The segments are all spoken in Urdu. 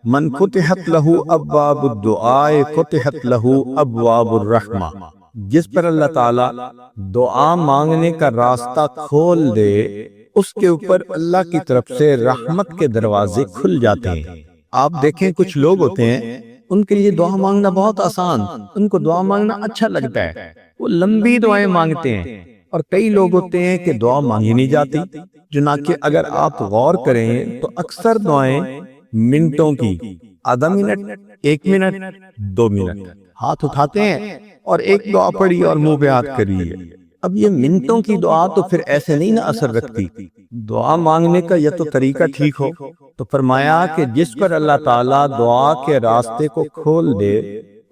من فتحت لہ ابواب الدعاء فتحت لہ ابواب الرحمہ، جس پر اللہ تعالیٰ دعا مانگنے کا راستہ کھول دے اس کے اوپر اللہ کی طرف سے رحمت کے دروازے کھل جاتے ہیں۔ آپ دیکھیں کچھ لوگ ہوتے ہیں ان کے لیے دعا مانگنا بہت آسان، ان کو دعا مانگنا اچھا لگتا ہے، وہ لمبی دعائیں مانگتے ہیں، اور کئی لوگ ہوتے ہیں کہ دعا مانگی نہیں جاتی۔ چنانچہ اگر آپ غور کریں تو اکثر دعائیں منٹوں کی، آدھا منٹ، 1 منٹ، 2 منٹ، ہاتھ اٹھاتے ہیں اور ایک دعا پڑھی اور منہ پہ ہاتھ کر لیے۔ اب یہ منٹوں کی دعا تو پھر ایسے نہیں نہ اثر رکھتی۔ دعا مانگنے کا یہ تو طریقہ ٹھیک ہو، تو فرمایا کہ جس پر اللہ تعالیٰ دعا کے راستے کو کھول دے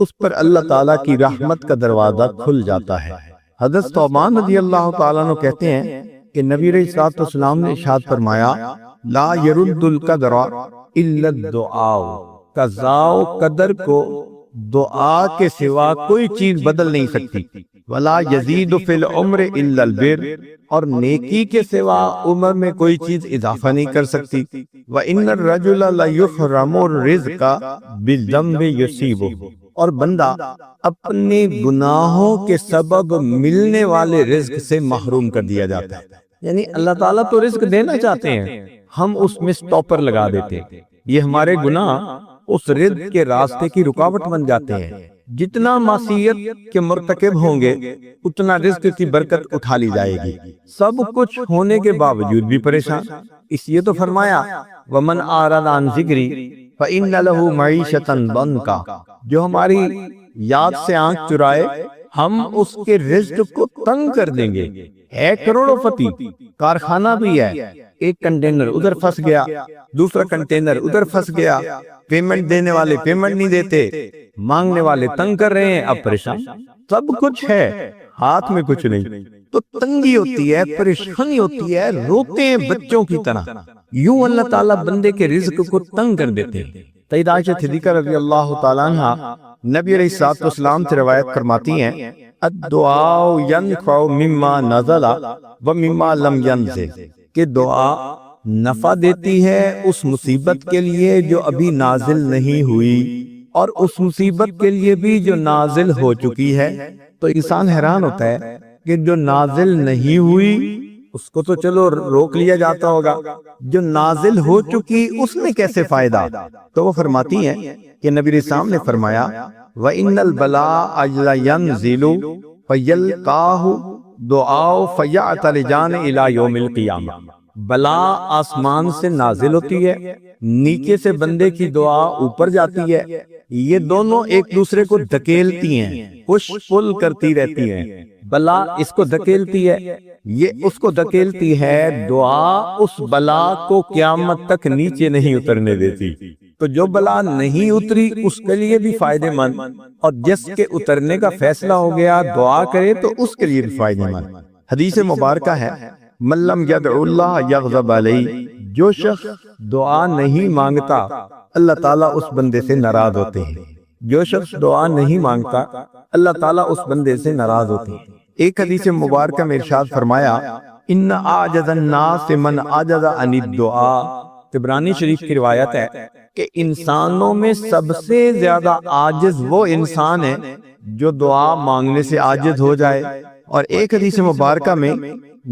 اس پر اللہ تعالیٰ کی رحمت کا دروازہ کھل جاتا ہے۔ حضرت ثوبان رضی اللہ تعالیٰ عنہ کہتے ہیں کہ نبی علیہ الصلوۃ والسلام نے ارشاد فرمایا، لا يرد القدر الا الدعاء، قضاء و قدر کو دعا کے سوا کوئی چیز بدل نہیں سکتی۔ ولا یزید فی العمر الا البر، اور نیکی کے سوا عمر میں کوئی چیز اضافہ نہیں کر سکتی۔ وان الرجل لیحرم الرزق بالذنب یصیبہ، اور بندہ اپنے گناہوں کے سبب ملنے والے رزق سے محروم کر دیا جاتا ہے۔ یعنی اللہ تعالیٰ تو رزق دینا چاہتے ہیں، ہم اس میں سٹاپر لگا دیتے ہیں۔ یہ ہمارے گناہ اس رزق کے راستے کی رکاوٹ بن جاتے ہیں۔ جتنا معصیت کے مرتکب ہوں گے اتنا رزق کی برکت اٹھا لی جائے گی، سب کچھ ہونے کے باوجود بھی پریشان۔ اس لیے تو فرمایا ومن اعرض عن ذکری فإن له معیشۃ ضنکا، جو ہماری یاد سے آنکھ چرائے ہم اس کے رزق کو تنگ کر دیں گے۔ ہے کروڑوں پتی، کارخانہ بھی ہے، ایک کنٹینر ادھر پھنس گیا، دوسرا کنٹینر ادھر پھنس گیا، پیمنٹ دینے والے پیمنٹ نہیں دیتے، مانگنے والے تنگ کر رہے ہیں، اب پریشان۔ سب کچھ ہے، ہاتھ میں کچھ نہیں، تو تنگی ہوتی ہے، پریشانی ہوتی ہے، روتے ہیں بچوں کی طرح۔ یوں اللہ تعالیٰ بندے کے رزق کو تنگ کر دیتے ہیں۔ سیدہ عائشہ صدیقہ رضی اللہ تعالیٰ عنہ نبی علیہ الصلوۃ والسلام سے روایت فرماتی ہیں، الدعاء ينفع مما نزل ومما لم ينزل، کہ دعا نفع دیتی ہے اس مصیبت کے لیے جو ابھی نازل نہیں ہوئی اور اس مصیبت کے لیے بھی جو نازل ہو چکی ہے۔ تو انسان حیران ہوتا ہے کہ جو نازل نہیں ہوئی اس کو تو چلو روک لیا جاتا ہوگا، جو نازل ہو چکی اس میں کیسے فائدہ؟ تو وہ فرماتی ہیں کہ نبی اسلام نے فرمایا وَإِنَّ الْبَلَاءَ لَيَنْزِلُ فَيَلْقَاهُ دُعَاءُ فَيَعْتَرِجَانِ إِلَى يَوْمِ الْقِيَامَةِ، بلا آسمان سے نازل ہوتی ہے، نیچے سے بندے کی دعا اوپر جاتی ہے، یہ دونوں ایک دوسرے کو دھکیلتی ہیں، پش پل کرتی رہتی ہیں۔ بلا اس کو دھکیلتی ہے، یہ اس کو دھکیلتی ہے، دعا اس بلا کو قیامت تک نیچے نہیں اترنے دیتی۔ تو جو بلا نہیں اتری اس کے لیے بھی فائدے مند، اور جس کے اترنے کا فیصلہ ہو گیا دعا کرے تو اس کے لیے بھی فائدے مند۔ حدیث مبارکہ ہے من لم یدع اللہ یغضب علیہ، جو شخص دعا نہیں مانگتا اللہ تعالیٰ اس بندے سے ناراض ہوتے ہیں۔ جو شخص دعا نہیں مانگتا اللہ تعالیٰ اس بندے سے ناراض ہوتے ہیں۔ ایک حدیث مبارکہ میں ارشاد فرمایا ان اعجز الناس من عجز عن الدعاء، طبرانی شریف کی روایت ہے کہ انسانوں میں سب سے زیادہ عاجز وہ انسان ہے جو دعا مانگنے سے عاجز ہو جائے۔ اور ایک حدیث مبارکہ میں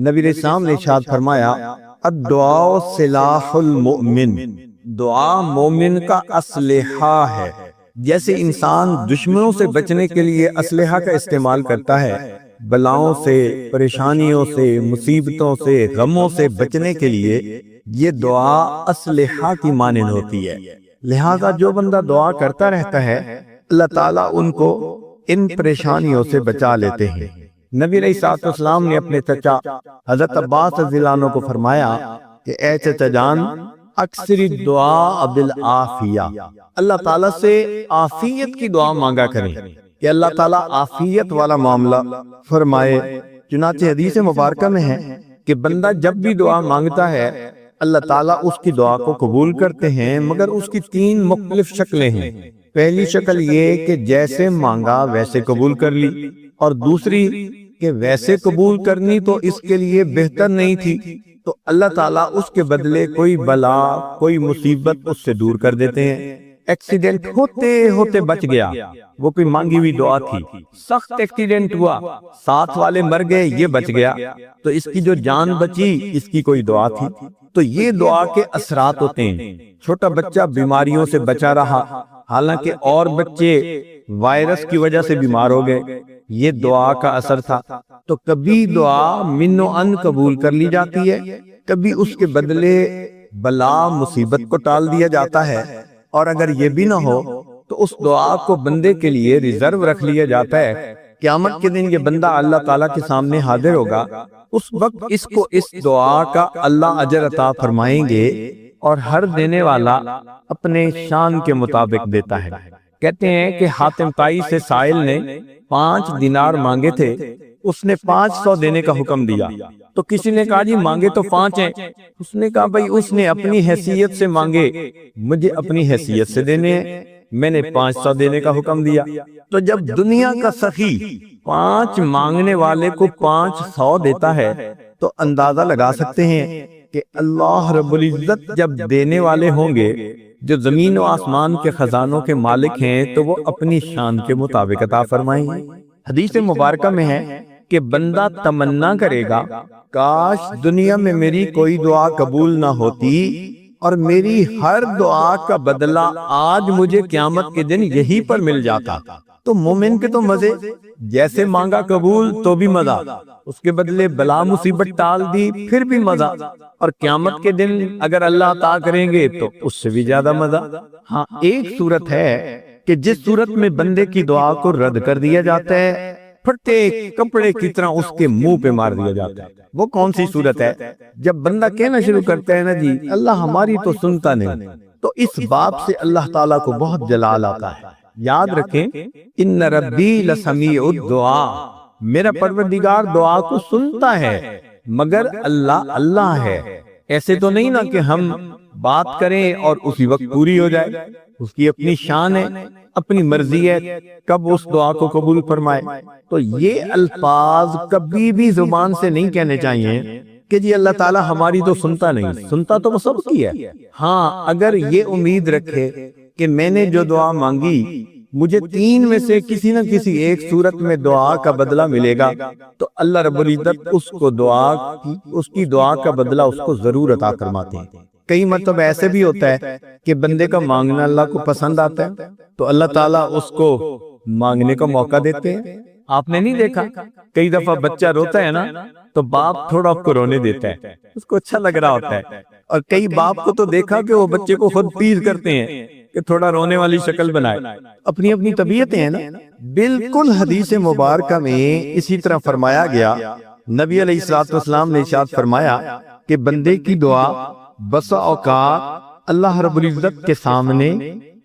نبی علیہ السلام نے ارشاد فرمایا الدعاء سلاح المؤمن، دعا مومن کا اسلحہ ہے۔ جیسے انسان دشمنوں سے بچنے کے لیے اسلحہ کا استعمال کرتا ہے، بلاؤں سے، پریشانیوں سے، مصیبتوں سے، غموں سے بچنے کے لیے یہ دعا اسلحہ کی مانند ہوتی ہے۔ لہذا جو بندہ دعا کرتا رہتا ہے اللہ تعالیٰ ان کو ان پریشانیوں سے بچا لیتے ہیں۔ نبی علیہ الصلوۃ والسلام نے اپنے چچا حضرت عباس رضی اللہ عنہ کو فرمایا کہ اے چچا جان اکثر الدعاء بالعافیہ، اللہ تعالیٰ سے عافیت کی دعا مانگا کریں کہ اللہ تعالیٰ عافیت والا معاملہ فرمائے۔ چنانچہ حدیث مبارکہ میں ہے کہ بندہ جب بھی دعا مانگتا ہے اللہ تعالیٰ اس کی دعا کو قبول کرتے ہیں، مگر اس کی 3 مختلف شکلیں ہیں۔ پہلی شکل یہ کہ جیسے مانگا ویسے قبول کر لی، اور دوسری کہ ویسے قبول کرنی تو اس کے لیے بہتر نہیں تھی، تو اللہ تعالیٰ اس کے بدلے کوئی بلا، کوئی مصیبت اس سے دور کر دیتے ہیں۔ ایکسیڈنٹ ہوتے ہوتے بچ گیا، وہ کوئی مانگی ہوئی دعا تھی، سخت ایکسیڈنٹ ہوا، ساتھ والے مر گئے، یہ بچ گیا، تو اس کی جو جان بچی اس کی کوئی دعا تھی۔ تو یہ دعا کے اثرات ہوتے ہیں۔ چھوٹا بچہ بیماریوں سے بچا رہا، حالانکہ اور بچے وائرس کی وجہ سے بیمار ہو گئے، یہ دعا کا اثر تھا۔ تو کبھی دعا من و ان قبول کر لی جاتی ہے، کبھی اس کے بدلے بلا مصیبت کو ٹال دیا جاتا ہے، اور اگر یہ بھی نہ ہو تو اس دعا کو بندے کے لیے ریزرو رکھ لیا جاتا ہے۔ قیامت کے دن یہ بندہ اللہ تعالیٰ کے سامنے حاضر ہوگا، اس وقت اس کو اس دعا کا اللہ اجر عطا فرمائیں گے، اور ہر دینے والا اپنے شان کے مطابق دیتا ہے۔ کہتے ہیں کہ حاتم طائی سے سائل نے 5 دینار مانگے تھے، اس نے 500 دینے کا حکم دیا، تو کسی نے کہا جی مانگے تو 5 ہیں، اس نے کہا بھائی اس نے اپنی حیثیت سے مانگے، مجھے اپنی حیثیت سے دینے ہیں، میں نے 500 دینے کا حکم دیا۔ تو جب دنیا کا سخی 5 مانگنے والے کو 500 دیتا ہے تو اندازہ لگا سکتے ہیں کہ اللہ رب العزت جب دینے والے ہوں گے، جو زمین و آسمان کے خزانوں کے مالک ہیں، تو وہ اپنی شان کے مطابق عطا فرمائیں گے۔ حدیث مبارکہ میں ہے کہ بندہ تمنا کرے گا، کاش دنیا میں میری کوئی دعا قبول نہ ہوتی اور میری ہر دعا کا بدلہ آج مجھے قیامت کے دن یہی پر مل جاتا۔ تو مومن کے تو مزے، جیسے مانگا قبول تو بھی مزہ، اس کے بدلے بلا مصیبت ٹال دی پھر بھی مزہ، اور قیامت کے دن اگر اللہ عطا کریں گے تو اس سے بھی زیادہ مزہ۔ ہاں ایک صورت ہے کہ جس صورت میں بندے کی دعا کو رد کر دیا جاتا ہے، پھٹے کپڑے کی طرح اس کے منہ پہ مار دیا جاتا ہے۔ وہ کون سی صورت ہے؟ جب بندہ کہنا شروع کرتا ہے نا جی اللہ ہماری تو سنتا نہیں، تو اس باب سے اللہ تعالیٰ کو بہت جلال آتا ہے۔ یاد رکھیں ان ربی لسمیع الدعاء، میرا پروردگار دعا کو سنتا ہے، مگر اللہ اللہ ہے۔ ایسے تو نہیں نا کہ ہم بات کریں اور اسی وقت پوری ہو جائے، اس کی اپنی شان ہے، اپنی مرضی ہے کب اس دعا کو قبول فرمائے۔ تو یہ الفاظ کبھی بھی زبان سے نہیں کہنے چاہیے کہ جی اللہ تعالیٰ ہماری تو سنتا نہیں، سنتا تو وہ سب کی ہے۔ ہاں اگر یہ امید رکھے کہ میں نے جو دعا مانگی مجھے 3 میں سے کسی نہ کسی ایک صورت میں دعا کا بدلہ ملے گا، تو اللہ رب العزت اس کی دعا کا بدلہ اس کو ضرور عطا فرماتے ہیں۔ کئی مرتبہ ایسے بھی ہوتا ہے کہ بندے کا مانگنا اللہ کو پسند آتا ہے، تو اللہ تعالیٰ اس کو مانگنے کا موقع دیتے ہیں۔ آپ نے نہیں دیکھا کئی دفعہ بچہ روتا ہے نا تو باپ تھوڑا اس کو رونے دیتا ہے، اس کو اچھا لگ رہا ہوتا ہے، اور کئی باپ کو تو دیکھا کہ وہ بچے کو خود تیز کرتے ہیں کہ تھوڑا رونے والی شکل بنائے۔ اپنی اپنی طبیعتیں ہیں نا۔ بالکل حدیث مبارکہ میں اسی طرح فرمایا گیا، نبی علیہ الصلوۃ والسلام نے ارشاد فرمایا کہ بندے کی دعا بسا اوقات اللہ رب العزت کے سامنے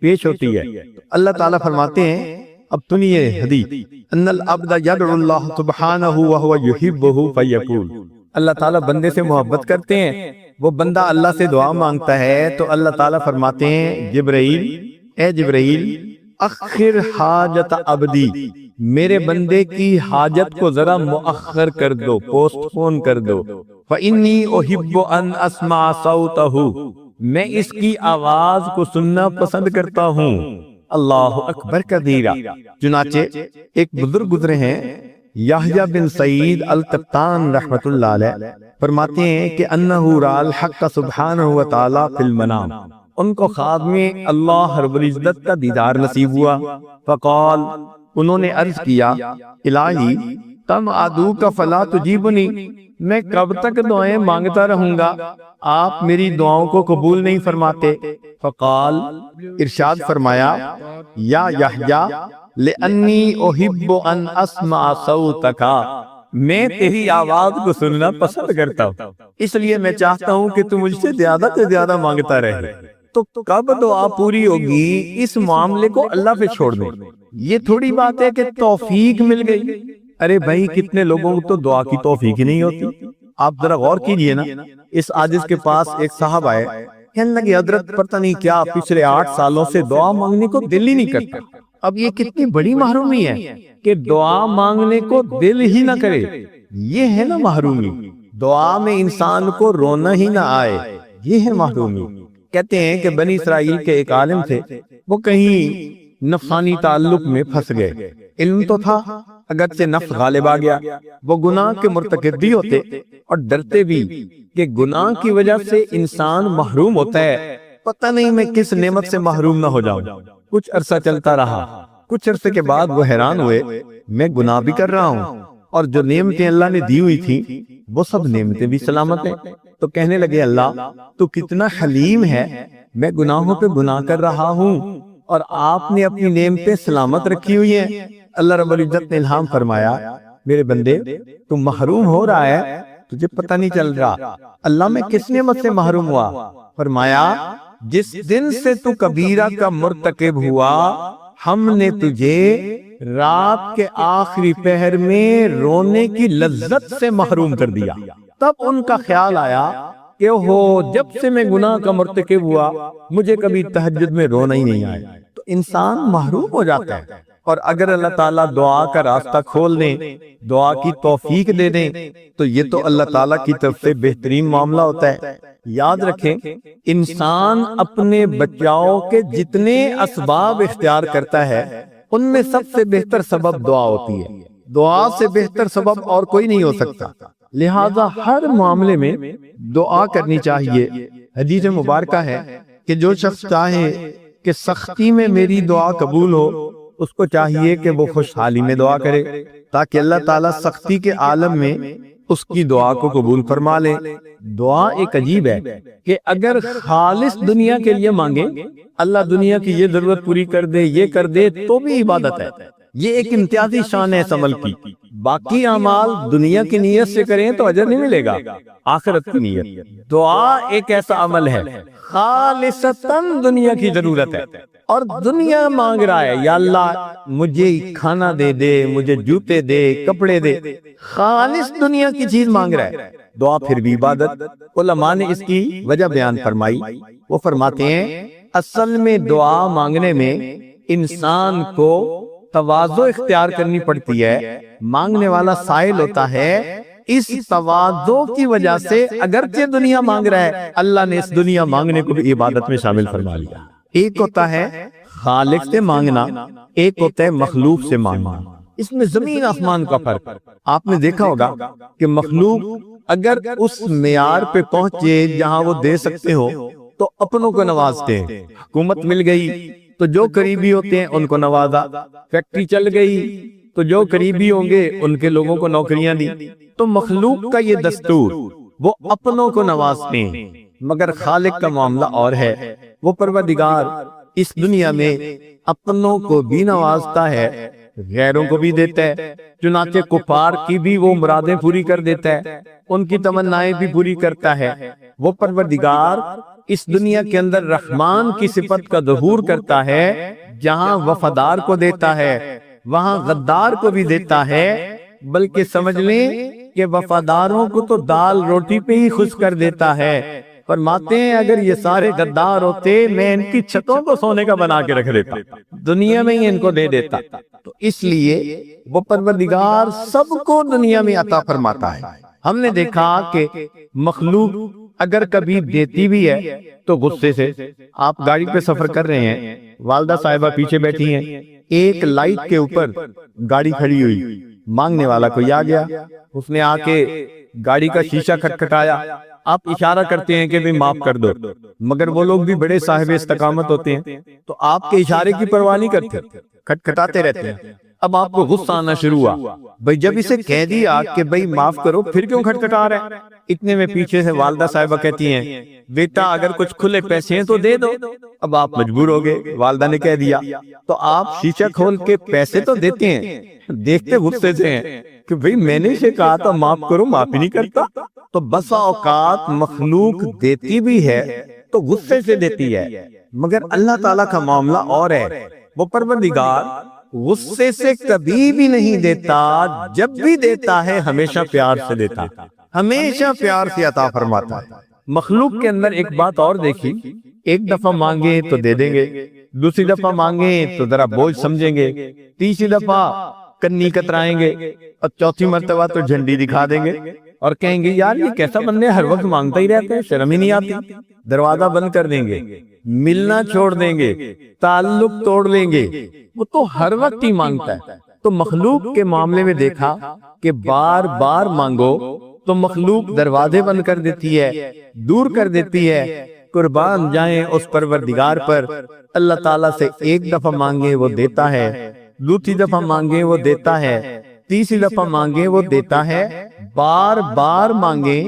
پیش ہوتی ہے، اللہ تعالیٰ فرماتے ہیں، اب سنیے حدیث، ان العبد یدعو اللہ سبحانہ وہو یحبہ فیقول، اللہ تعالیٰ بندے سے محبت کرتے ہیں، وہ بندہ اللہ سے دعا مانگتا ہے تو اللہ تعالیٰ فرماتے ہیں جبرائیل، اے جبرائیل اخر حاجت عبدی، میرے بندے کی حاجت کو ذرا مؤخر کر دو، پوسٹ پون کر دو، فإنی احب ان اسمع صوتہ، میں اس کی آواز کو سننا پسند کرتا ہوں۔ اللہ اکبر کبیرہ۔ چنانچہ ایک بزرگ گزرے ہیں یحییٰ بن سعید القطان رحمۃ اللہ علیہ، فرماتے ہیں کہ انہ رأى الحق سبحانہ وتعالی فی المنام، ان کو خواب میں اللہ رب العزت کا دیدار نصیب ہوا، فقال، انہوں نے عرض کیا، الہی تم ادعوک فلا تجیبنی، میں کب تک دعائیں مانگتا رہوں گا، آپ میری دعاؤں کو قبول نہیں فرماتے۔ فقال، ارشاد فرمایا، یا یحییٰ لأنی احب ان اسمع صوتک، میں تیری آواز کو سننا پسند کرتا ہوں، اس لیے میں چاہتا ہوں کہ تم مجھ سے زیادہ سے زیادہ مانگتا رہے۔ تو کب دعا پوری ہوگی اس معاملے کو اللہ پہ چھوڑ دیں۔ یہ تھوڑی بات ہے کہ توفیق مل گئی، ارے بھائی کتنے لوگوں کو تو دعا کی توفیق ہی نہیں ہوتی۔ آپ ذرا غور کیجئے نا، اس عاجز کے پاس ایک صاحب آئے، کہنے لگے حضرت پتہ نہیں کیا پچھلے 8 سالوں سے دعا مانگنے کو دل ہی نہیں کرتا، اب یہ کتنی بڑی محرومی ہے کہ دعا مانگنے کو دل ہی نہ کرے، یہ ہے نا محرومی۔ دعا میں انسان کو رونا ہی نہ آئے، یہ ہے محرومی۔ کہتے ہیں کہ بنی اسرائیل کے ایک عالم تھے، وہ کہیں نفسانی تعلق میں پھنس گئے۔ علم تو تھا، اگرچہ نفس غالب آ گیا، وہ گناہ کے مرتکب بھی ہوتے اور ڈرتے بھی کہ گناہ کی وجہ سے انسان محروم ہوتا ہے، پتہ نہیں میں کس نعمت سے محروم نہ ہو جاؤں۔ کچھ عرصہ چلتا رہا، کچھ عرصے کے بعد وہ حیران ہوئے، میں گناہ بھی کر رہا ہوں اور جو نعمتیں اللہ نے دی ہوئی تھی وہ سب نعمتیں بھی سلامت ہیں۔ تو کہنے لگے اللہ تو کتنا حلیم ہے، میں گناہوں پہ گناہ کر رہا ہوں اور آپ نے اپنی نعمتیں سلامت رکھی ہوئی ہیں۔ اللہ رب العزت نے الہام فرمایا، میرے بندے تم محروم ہو رہا ہے، تجھے پتہ نہیں چل رہا اللہ میں کس نعمت سے محروم ہوا۔ فرمایا جس دن سے تو کبیرہ کا مرتکب ہوا، ہم نے تجھے رات کے آخری پہر میں رونے کی لذت سے محروم کر دیا۔ تب ان کا خیال آیا کہ ہو جب سے میں گناہ کا مرتکب ہوا مجھے کبھی تہجد میں رونا ہی نہیں آیا۔ تو انسان محروم ہو جاتا ہے، اور اگر اللہ تعالیٰ دعا کا راستہ کھول دیں، دعا کی توفیق دے دیں، تو یہ تو اللہ تعالیٰ کی طرف سے بہترین معاملہ ہوتا ہے۔ یاد رکھیں انسان اپنے بچاؤ کے جتنے اسباب اختیار کرتا ہے ان میں سب سے بہتر سبب دعا ہوتی ہے۔ دعا سے بہتر سبب اور کوئی نہیں ہو سکتا، لہذا ہر معاملے میں دعا کرنی چاہیے۔ حدیث مبارکہ ہے کہ جو شخص چاہے کہ سختی میں میری دعا قبول ہو، اس کو چاہیے کہ وہ خوشحالی میں دعا کرے تاکہ اللہ تعالیٰ سختی کے عالم میں اس کی دعا کو قبول فرما لے۔ دعا ایک عجیب ہے کہ اگر خالص دنیا کے لیے مانگے، اللہ دنیا کی یہ ضرورت پوری کر دے، یہ کر دے، تو بھی عبادت ہے۔ یہ ایک امتیازی شان ہے اس عمل کی۔ باقی اعمال دنیا کی نیت سے کریں تو اجر نہیں ملے گا، آخرت کی نیت۔ دعا ایک ایسا عمل ہے خالصتاً دنیا کی ضرورت ہے، اور دنیا مانگ رہا ہے یا اللہ مجھے کھانا دے دے، مجھے جوتے دے، کپڑے دے، خالص دنیا کی چیز مانگ رہا ہے، دعا پھر بھی عبادت۔ علماء نے اس کی وجہ بیان فرمائی، وہ فرماتے ہیں اصل میں دعا مانگنے میں انسان کو تواضع اختیار کرنی پڑتی ہے۔ مانگنے والا سائل ہوتا ہے، اس تواضع کی وجہ سے اگرچہ دنیا مانگ رہا ہے، اللہ نے اس دنیا مانگنے کو بھی عبادت میں شامل فرما لیا۔ ایک ہوتا ہے خالق سے مانگنا، ایک ہوتا ہے مخلوق سے مانگنا، اس میں زمین آسمان کا فرق۔ آپ نے دیکھا ہوگا کہ مخلوق اگر اس معیار پہ پہنچے جہاں وہ دے سکتے ہو تو اپنوں کو نوازتے ہیں۔ حکومت مل گئی تو جو قریبی ہوتے ہیں ان کو نوازا، فیکٹری چل گئی تو جو قریبی ہوں گے ان کے لوگوں کو نوکریاں دی۔ تو مخلوق کا یہ دستور، وہ اپنوں کو نوازتے ہیں، مگر خالق کا معاملہ اور ہے۔ وہ پروردگار اس دنیا میں اپنوں کو بھی نوازتا ہے، غیروں کو بھی دیتا ہے۔ چنانچہ کفار کی بھی وہ مرادیں پوری کر دیتا ہے، ان کی تمنائیں بھی پوری کرتا ہے۔ وہ پروردگار اس دنیا کے اندر رحمان کی صفت کا ظہور کرتا ہے، جہاں وفادار کو دیتا ہے وہاں غدار کو بھی دیتا ہے، بلکہ سمجھ لیں کہ وفاداروں کو تو دال روٹی پہ ہی خوش کر دیتا ہے۔ فرماتے ہیں اگر یہ سارے غدار ہوتے میں ان کی چھتوں کو سونے کا بنا کے رکھ دیتا، دنیا میں ہی ان کو دے دیتا۔ تو اس لیے وہ پروردگار سب کو دنیا میں عطا فرماتا ہے۔ ہم نے دیکھا کہ مخلوق اگر کبھی دیتی بھی ہے تو غصے سے۔ آپ گاڑی پہ سفر کر رہے ہیں، والدہ صاحبہ پیچھے بیٹھی ہیں، ایک لائٹ کے اوپر گاڑی کھڑی ہوئی، مانگنے والا کوئی آ گیا، اس نے آ کے گاڑی کا شیشہ کھٹکھٹایا، آپ اشارہ کرتے ہیں کہ بھی معاف کر دو، مگر وہ لوگ بھی بڑے صاحب استقامت ہوتے ہیں تو آپ کے اشارے کی پرواہ نہیں کرتے، کھٹکھٹاتے رہتے ہیں۔ اب آپ کو غصہ آنا شروع ہوا، بھئی جب اسے کہہ دیا کہ بھئی معاف کرو پھر کیوں کھٹکھٹا رہے ہیں؟ اتنے میں پیچھے سے والدہ صاحبہ کہتی ہیں بیٹا اگر کچھ کھلے پیسے ہیں تو دے دو۔ اب آپ مجبور ہو گئے، والدہ نے کہہ دیا تو آپ شیشہ کھول کے پیسے تو دیتے ہیں، دیکھتے غصے سے ہیں کہ بھئی میں نے اسے کہا تھا معاف کرو، معاف ہی نہیں کرتا۔ تو بسا اوقات مخلوق دیتی بھی ہے تو غصے سے دیتی ہے، مگر اللہ تعالیٰ کا معاملہ اور ہے۔ وہ پروردگار غصے سے کبھی بھی نہیں دیتا، جب بھی دیتا ہے ہمیشہ پیار سے دیتا، ہمیشہ پیار سے عطا فرماتا ہے۔ مخلوق کے اندر ایک بات اور دیکھی، ایک دفعہ مانگے تو دے دیں گے، دوسری دفعہ مانگیں تو ذرا بوجھ سمجھیں گے، تیسری دفعہ کنی کترائیں گے، اور چوتھی مرتبہ تو جھنڈی دکھا دیں گے اور کہیں گے یار یہ کیسا بندے ہر وقت مانگتا ہی رہتے ہیں، شرم ہی نہیں آتی۔ دروازہ بند کر دیں گے، ملنا چھوڑ دیں گے، تعلق توڑ لیں گے، وہ تو ہر وقت ہی مانگتا ہے۔ تو مخلوق کے معاملے میں دیکھا کہ بار بار مانگو تو مخلوق دروازے بند کر دیتی ہے، دور کر دیتی ہے۔ قربان جائیں اس پروردگار پر، اللہ تعالیٰ سے ایک دفعہ مانگے وہ دیتا ہے، دوسری دفعہ مانگے وہ دیتا ہے، تیسری دفعہ مانگے وہ دیتا ہے، بار بار مانگے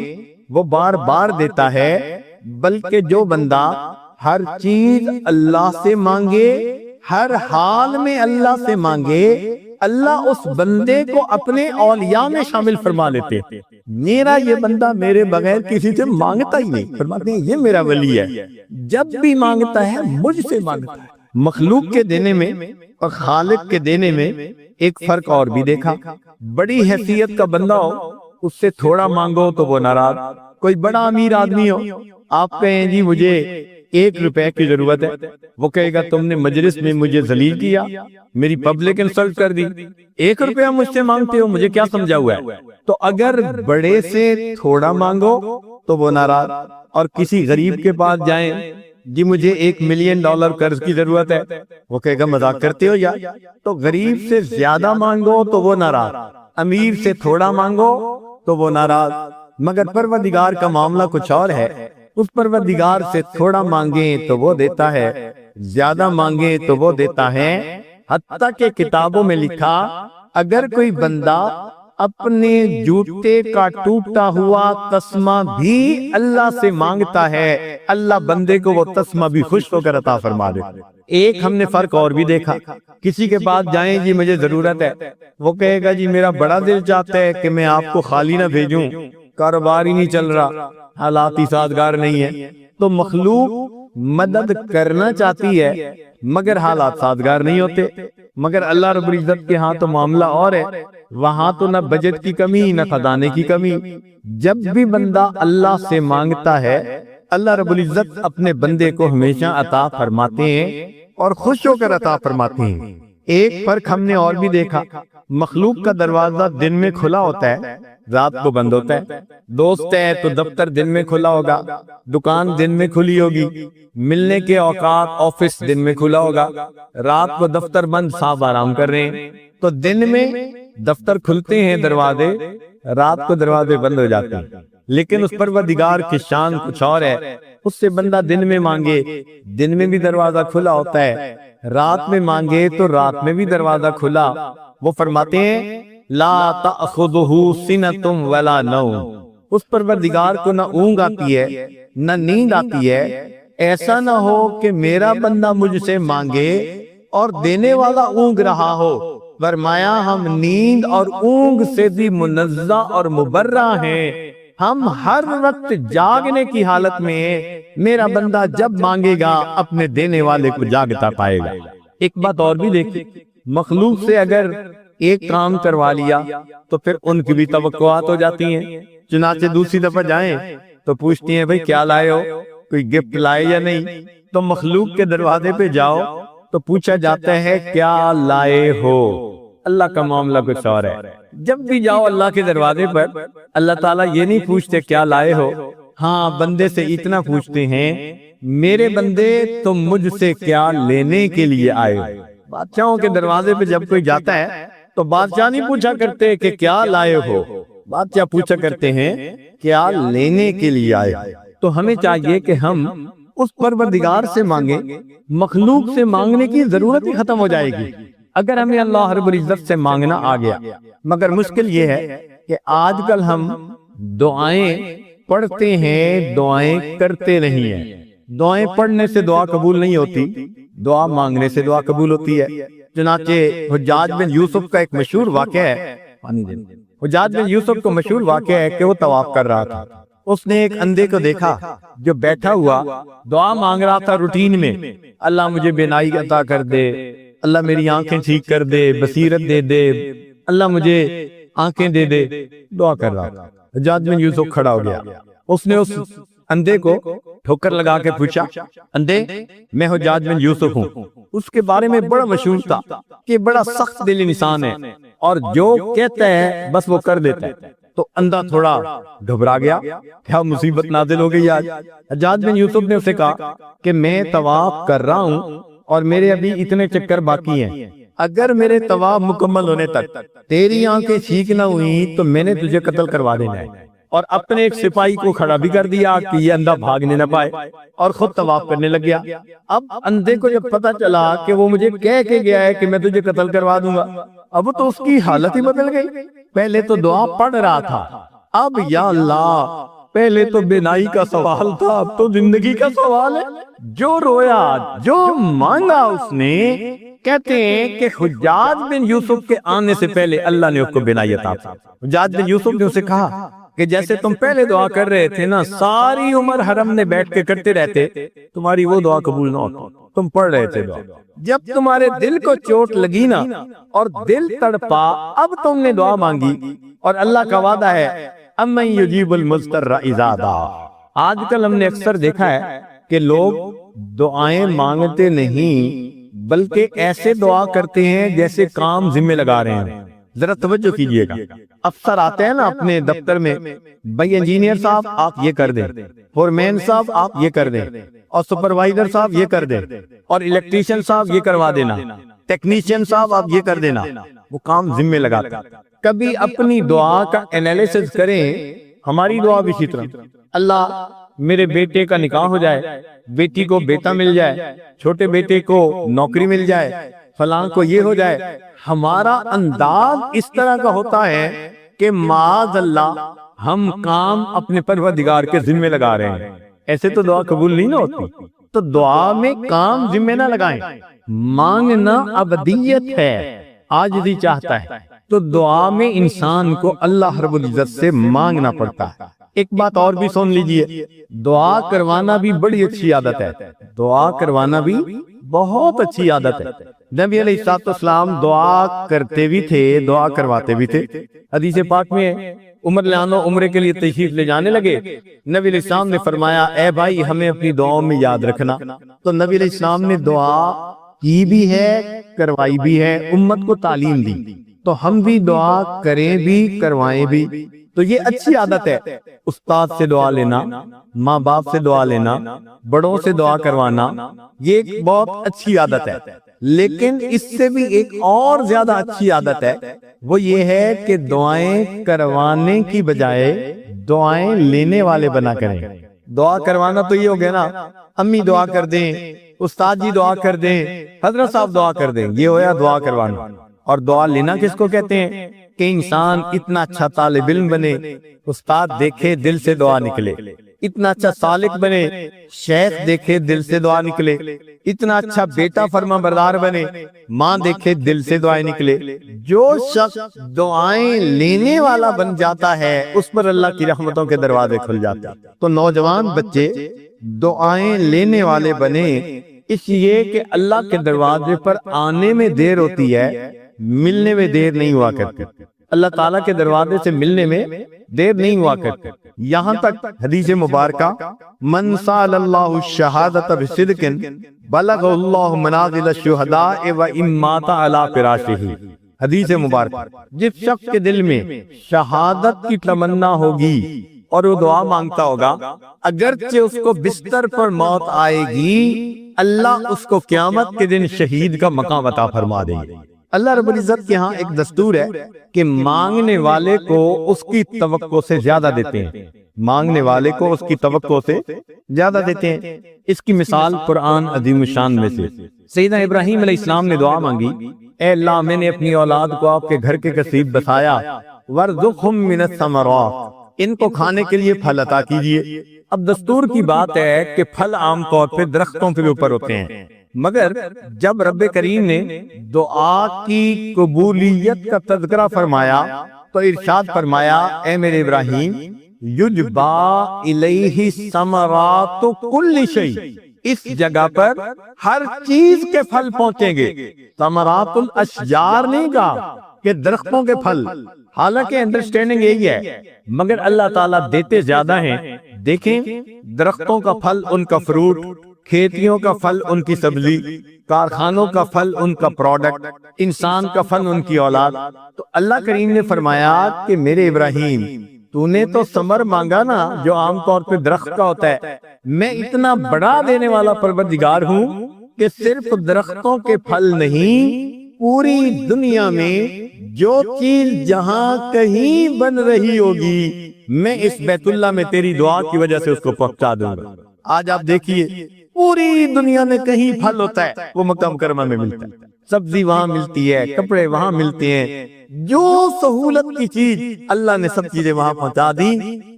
وہ بار بار دیتا ہے۔ بلکہ جو بندہ ہر چیز اللہ سے مانگے، ہر حال میں اللہ سے مانگے، اللہ اس بندے کو اپنے اولیاء میں شامل فرما لیتے۔ میرا یہ بندہ میرے بغیر کسی سے مانگتا ہی نہیں، فرماتے ہیں یہ میرا ولی ہے، جب بھی مانگتا ہے مجھ سے مانگتا ہے۔ مخلوق کے دینے میں اور خالق کے دینے میں ایک فرق اور بھی دیکھا۔ بڑی حیثیت کا بندہ ہو، اس سے تھوڑا مانگو تو وہ ناراض۔ کوئی بڑا امیر آدمی ہو، آپ کہیں جی مجھے 1 روپے کی ضرورت ہے، وہ کہے گا تم نے مجلس میں مجھے ذلیل کیا، میری پبلک انسلٹ کر دی، 1 روپیہ مجھ سے مانگتے ہو، مجھے کیا سمجھا ہوا ہے؟ تو اگر بڑے سے تھوڑا مانگو تو وہ ناراض، اور کسی غریب کے پاس جائیں جی مجھے $1 ملین قرض کی ضرورت ہے، وہ کہے گا مذاق کرتے ہو یا؟ تو غریب سے زیادہ مانگو تو وہ ناراض، امیر سے تھوڑا مانگو تو وہ ناراض۔ مگر پروردگار کا معاملہ کچھ اور ہے، اس پروردگار سے تھوڑا مانگیں تو وہ دیتا ہے، زیادہ مانگیں تو وہ دیتا ہے۔ حتیٰ کہ کتابوں میں لکھا اگر کوئی بندہ اپنے جوتے کا ٹوٹا ہوا تسمہ بھی اللہ سے مانگتا ہے، اللہ بندے کو وہ تسمہ بھی خوش ہو کر عطا فرما دے۔ ایک ہم نے فرق اور بھی دیکھا، کسی کے پاس جائیں جی مجھے ضرورت ہے، وہ کہے گا جی میرا بڑا دل چاہتا ہے کہ میں آپ کو خالی نہ بھیجوں، کاروبار ہی نہیں چل رہا، حالات ہی سازگار نہیں ہے۔ تو مخلوق مدد کرنا چاہتی ہے مگر حالات سازگار نہیں ہوتے۔ مگر اللہ رب العزت کے ہاں تو معاملہ اور ہے، وہاں تو نہ بجٹ کی کمی نہ خزانے کی کمی۔ جب بھی بندہ اللہ سے مانگتا ہے اللہ رب العزت اپنے بندے کو ہمیشہ عطا فرماتے ہیں اور خوش ہو کر عطا فرماتے ہیں۔ ایک فرق ہم نے اور بھی دیکھا، مخلوق کا دروازہ دن میں کھلا ہوتا ہے، رات کو بند ہوتا ہے۔ دوست ہے تو دفتر دن میں کھلا ہوگا، دکان دن میں کھلی ہوگی، ملنے کے اوقات آفس دن میں کھلا ہوگا، رات کو دفتر بند، صاحب آرام کر رہے ہیں۔ تو دن میں دفتر کھلتے ہیں دروازے، رات کو دروازے بند ہو جاتے ہیں۔ لیکن اس پروردگار کی شان کچھ اور ہے، اس سے بندہ دن میں مانگے دن میں بھی دروازہ کھلا ہوتا ہے، رات میں مانگے تو رات میں بھی دروازہ کھلا۔ وہ فرماتے ہیں لا تأخذہ سنۃ ولا نوم، اس پروردگار کو نہ اونگ آتی ہے نہ نیند آتی ہے۔ ایسا نہ ہو کہ میرا بندہ مجھ سے مانگے اور دینے والا اونگ رہا ہو۔ فرمایا ہم نیند اور اونگ سے بھی منزہ اور مبرہ ہیں، ہم ہر وقت جاگنے کی حالت میں ہیں۔ میرا بندہ جب مانگے گا اپنے دینے والے کو جاگتا پائے گا۔ ایک بات اور بھی دیکھیں، مخلوق سے اگر ایک کام کروا لیا تو پھر ان کی بھی توقعات ہو جاتی ہیں۔ چنانچہ دوسری دفعہ جائیں تو پوچھتی ہیں بھئی کیا لائے ہو، کوئی گفٹ لائے یا نہیں؟ تو مخلوق کے دروازے پہ جاؤ تو پوچھا جاتا ہے کیا لائے ہو۔ اللہ کا معاملہ کچھ اور ہے، جب بھی جاؤ اللہ کے دروازے پر اللہ تعالیٰ یہ نہیں پوچھتے کیا لائے ہو، ہاں بندے سے اتنا پوچھتے ہیں میرے بندے تم مجھ سے کیا لینے کے لیے آئے ہو۔ بادشاہوں کے دروازے پہ جب کوئی جاتا ہے تو بادشاہ نہیں پوچھا کرتے کہ کیا لائے ہو، بادشاہ پوچھا کرتے ہیں کیا لینے کے لیے آئے ہو۔ تو ہمیں چاہیے کہ ہم اس پروردگار سے مانگیں، مخلوق سے مانگنے کی ضرورت ہی ختم ہو جائے گی اگر ہمیں اللہ رب العزت سے مانگنا آ گیا۔ مگر مشکل یہ ہے کہ آج کل ہم دعائیں پڑھتے ہیں، دعائیں کرتے نہیں ہیں۔ دعائیں پڑھنے سے دعا قبول نہیں ہوتی، دعا مانگنے سے دعا قبول ہوتی ہے۔ چنانچہ حجاج بن یوسف کا ایک مشہور واقعہ ہے، حجاج بن یوسف کو مشہور واقعہ ہے کہ وہ طواف کر رہا تھا، اس نے ایک اندھے کو دیکھا جو بیٹھا ہوا دعا مانگ رہا تھا روٹین میں، اللہ مجھے بینائی عطا کر دے، اللہ میری آنکھیں ٹھیک کر دے، بصیرت دے دے، اللہ مجھے آنکھیں دے دے، دعا کر رہا تھا۔ حجاج بن یوسف کھڑا ہو گیا، اس نے اس اندھے کو ٹھوکر لگا کے پوچھا، اندھے میں حجاج بن یوسف ہوں۔ اس کے بارے میں بڑا مشہور تھا کہ بڑا سخت دل انسان ہے اور جو کہتا ہے بس وہ کر دیتا ہے۔ تو اندھا تھوڑا گھبرا گیا، کیا مصیبت نازل ہو گئی آج؟ حجاج بن یوسف نے اسے کہا کہ میں طواف کر رہا ہوں اور میرے ابھی اتنے چکر باقی ہیں، اگر میرے طواف مکمل ہونے تک تیری آنکھیں ٹھیک نہ ہوئی تو میں نے تجھے قتل کروا دینا ہے۔ اور اپنے ایک سپاہی کو کھڑا بھی کر دیا کہ یہ اندھا بھاگنے نہ پائے، اور خود طواف کرنے لگ گیا۔ اب اندھے کو جب پتا چلا کہ وہ مجھے کہہ کے گیا ہے کہ میں تجھے قتل کروا دوں گا، اب تو اس کی حالت ہی بدل گئی۔ پہلے تو دعا پڑھ رہا تھا، اب یا اللہ، پہلے تو بینائی کا سوال تھا، اب تو زندگی کا سوال ہے۔ جو رویا، جو مانگا اس نے، کہتے ہیں کہ حجاج بن یوسف کے آنے سے پہلے اللہ نے اس کو بینائی عطا کی۔ حجاج بن یوسف نے اسے کہا کہ جیسے تم پہلے دعا کر رہے تھے نا، ساری عمر حرم میں بیٹھ کے کرتے رہتے، تمہاری وہ دعا قبول نہ ہوتی، تم پڑھ رہے تھے دعا، جب تمہارے دل کو چوٹ لگی نا اور دل تڑپا، اب تم نے دعا مانگی، اور اللہ کا وعدہ ہے اَمَّن يُجِيبُ الْمُضْطَرَّ إِذَا دَعَاهُ۔ آج کل ہم نے اکثر دیکھا ہے کہ لوگ دعائیں مانگتے نہیں بلکہ ایسے دعا کرتے ہیں جیسے کام ذمہ لگا رہے ہیں۔ ذرا توجہ کیجئے گا، افسر آتے ہیں نا اپنے دفتر میں، بھائی انجینئر صاحب آپ یہ کر دیں، فورمین صاحب آپ یہ کر دیں، اور سپروائزر صاحب یہ کر دیں، اور الیکٹریشین صاحب یہ کروا دینا، ٹیکنیشین صاحب آپ یہ کر دینا۔ وہ کام ذمہ لگاتے ہیں۔ کبھی اپنی دعا کا انالیسس کریں، ہماری دعا بھی اسی طرح، اللہ میرے بیٹے کا نکاح ہو جائے، بیٹی کو بیٹا مل جائے، چھوٹے بیٹے کو نوکری مل جائے، فلاں کو یہ ہو جائے۔ ہمارا انداز اس طرح کا ہوتا ہے کہ معاذ اللہ ہم کام اپنے پروردگار کے ذمہ لگا رہے ہیں، ایسے تو دعا قبول نہیں نہ ہوتی۔ تو دعا میں کام ذمہ نہ لگائیں، مانگنا ابدیت ہے، عاجزی چاہتا ہے، تو دعا میں انسان کو اللہ رب العزت سے مانگنا پڑتا ہے۔ ایک بات اور بھی سن لیجئے، دعا کروانا بھی بڑی اچھی عادت ہے، دعا کروانا بھی بہت اچھی عادت ہے۔ نبی علیہ السلام دعا کرتے بھی تھے، دعا کرواتے بھی تھے۔ حدیث پاک میں عمر لانو عمرے کے لیے تشریف لے جانے لگے، نبی علیہ السلام نے فرمایا اے بھائی ہمیں اپنی دعاؤں میں یاد رکھنا۔ تو نبی علیہ السلام نے دعا کی بھی ہے، کروائی بھی ہے، امت کو تعلیم دی، تو ہم بھی دعا کریں بھی، کروائیں بھی۔ تو یہ اچھی عادت ہے، استاد سے دعا لینا، ماں باپ سے دعا لینا، بڑوں سے دعا کروانا، یہ ایک بہت اچھی عادت ہے۔ لیکن اس سے بھی ایک اور زیادہ اچھی عادت ہے، وہ یہ ہے کہ دعائیں کروانے کی بجائے دعائیں لینے والے بنا کریں۔ دعا کروانا تو یہ ہو گیا نا، امی دعا کر دیں، استاد جی دعا کر دیں، حضرت صاحب دعا کر دیں، یہ ہویا دعا کروانا۔ اور دعا لینا کس کو کہتے ہیں؟ کہ انسان اتنا اچھا طالب علم بنے، استاد دیکھے دل سے دعا نکلے، اتنا اچھا سالک بنے، شیخ دیکھے دل سے دعا نکلے، اتنا اچھا بیٹا فرما بردار بنے، ماں دیکھے دل سے دعائیں نکلے۔ جو شخص دعائیں لینے والا بن جاتا ہے اس پر اللہ کی رحمتوں کے دروازے کھل جاتے ہیں۔ تو نوجوان بچے دعائیں لینے والے بنے، اس لیے کہ اللہ کے دروازے پر آنے میں دیر ہوتی ہے، ملنے میں دیر نہیں ہوا کرتی۔ اللہ تعالیٰ کے دروازے سے ملنے میں دیر نہیں ہوا کرتی۔ یہاں تک حدیث مبارکہ من سال اللہ الشہادۃ بصدق بلغ اللہ منازل الشہداء وان مات علی فراشہ۔ حدیث مبارکہ، جس شخص کے دل میں شہادت کی تمنا ہوگی اور وہ دعا مانگتا ہوگا، اگرچہ اس کو بستر پر موت آئے گی، اللہ اس کو قیامت کے دن شہید کا مقام عطا فرما دیں گے۔ اللہ رب العزت کے ہاں ایک دستور ہے کہ مانگنے والے کو اس کی توقع سے زیادہ دیتے ہیں، مانگنے والے کو اس کی توقع سے زیادہ دیتے ہیں۔ اس کی مثال قرآن عظیم الشان میں سے سیدنا ابراہیم علیہ السلام نے دعا مانگی، اے اللہ میں نے اپنی اولاد کو آپ کے گھر کے قریب بسایا، وارزقہم من الثمرات، ان کو کھانے کے لیے پھل عطا کیجئے۔ اب دستور کی بات ہے کہ پھل عام طور پہ درختوں کے اوپر ہوتے ہیں، مگر جب رب کریم نے دعا کی قبولیت کا تذکرہ فرمایا تو ارشاد فرمایا اے میرے ابراہیم یجبا الیہ ثمرات کل شیء، اس جگہ پر ہر چیز کے پھل پہنچیں گے۔ ثمرات الاشجار نہیں کہا کہ درختوں کے پھل، حالانکہ انڈرسٹینڈنگ یہی ہے، مگر اللہ تعالیٰ دیتے زیادہ ہیں، دیکھیں درختوں کا پھل ان کا فروٹ، کھیتیوں کا پھل ان کی سبزی، کارخانوں کا پھل ان کا پروڈکٹ، انسان کا پھل ان کی اولاد۔ تو اللہ کریم نے فرمایا کہ میرے ابراہیم تو نے تو ثمر مانگا نا جو عام طور پہ درخت کا ہوتا ہے، میں اتنا بڑا دینے والا پروردگار ہوں کہ صرف درختوں کے پھل نہیں، پوری دنیا میں جو چیز جہاں کہیں بن رہی ہوگی میں اس بیت اللہ میں تیری دعا کی وجہ سے اس کو پہنچا دوں گا۔ آج آپ دیکھیے پوری دنیا میں کہیں پھل ہوتا ہے وہ مکہ مکرمہ میں ملتا ہے، سبزی وہاں ملتی ہے، کپڑے وہاں ملتے ہیں، جو سہولت کی چیز اللہ نے سب چیزیں وہاں پہنچا دی۔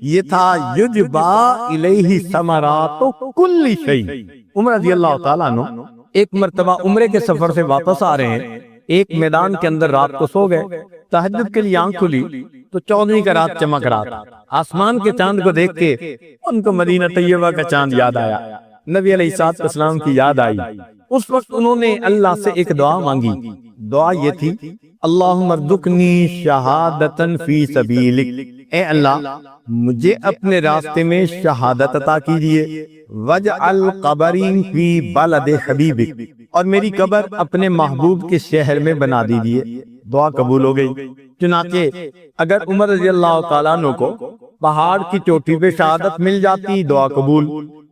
یہ تھا یجبا الیہ ثمرات کل شیء۔ عمر رضی اللہ تعالیٰ عنہ ایک مرتبہ عمرے کے سفر سے واپس آ رہے ہیں، ایک میدان کے اندر رات کو سو گئے، تہجد کے لیے آنکھ کھلی تو 14ویں کا رات چمک رہا تھا۔ آسمان کے چاند کو دیکھ کے ان کو مدینہ طیبہ کا چاند یاد آیا، نبی علیہ السلام کی یاد آئی۔ اس وقت انہوں نے اللہ سے ایک دعا مانگی، دعا یہ تھی اللہم ارزقنی شہادتاً فی سبیلک، اے اللہ مجھے اپنے راستے میں شہادت عطا کیجئے، وجعل قبری فی بلد حبیبک، اور میری قبر اپنے محبوب کے شہر میں بنا دیجئے۔ دعا قبول ہو گئی۔ چنانچہ اگر عمر رضی اللہ تعالیٰ عنہ کو پہاڑ کی چوٹی پہ شہادت مل جاتی دعا قبول،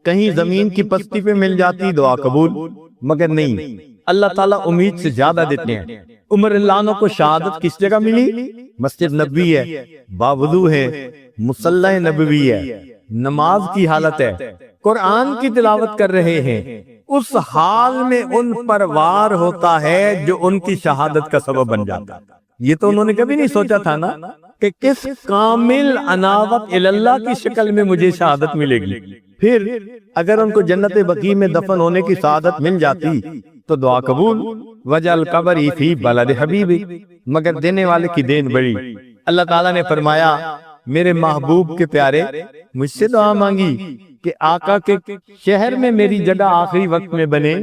کہیں زمین کی پستی پہ مل جاتی دعا قبول، مگر نہیں، اللہ تعالیٰ امید سے زیادہ دیتے ہیں۔ عمر اللہ عنہ کو شہادت کس جگہ ملی؟ مسجد نبوی ہے، باوضو ہے، مصلی نبوی ہے، نماز کی حالت ہے، قرآن کی تلاوت کر رہے ہیں، اس حال میں ان پر وار ہوتا ہے جو ان کی شہادت کا سبب بن جاتا ہے۔ یہ تو انہوں نے کبھی نہیں سوچا تھا نا کہ کس کامل انابت اللہ کی شکل میں مجھے شہادت ملے گی۔ پھر اگر ان کو جنت بقیع میں دفن ہونے کی سعادت مل جاتی تو دعا قبول، وجعل قبری فی بلد حبیبک، مگر دینے والے کی دین بڑی۔ اللہ تعالیٰ نے فرمایا میرے محبوب کے پیارے مجھ سے دعا مانگی کہ آقا کے شہر میں میری جگہ آخری وقت میں بنے،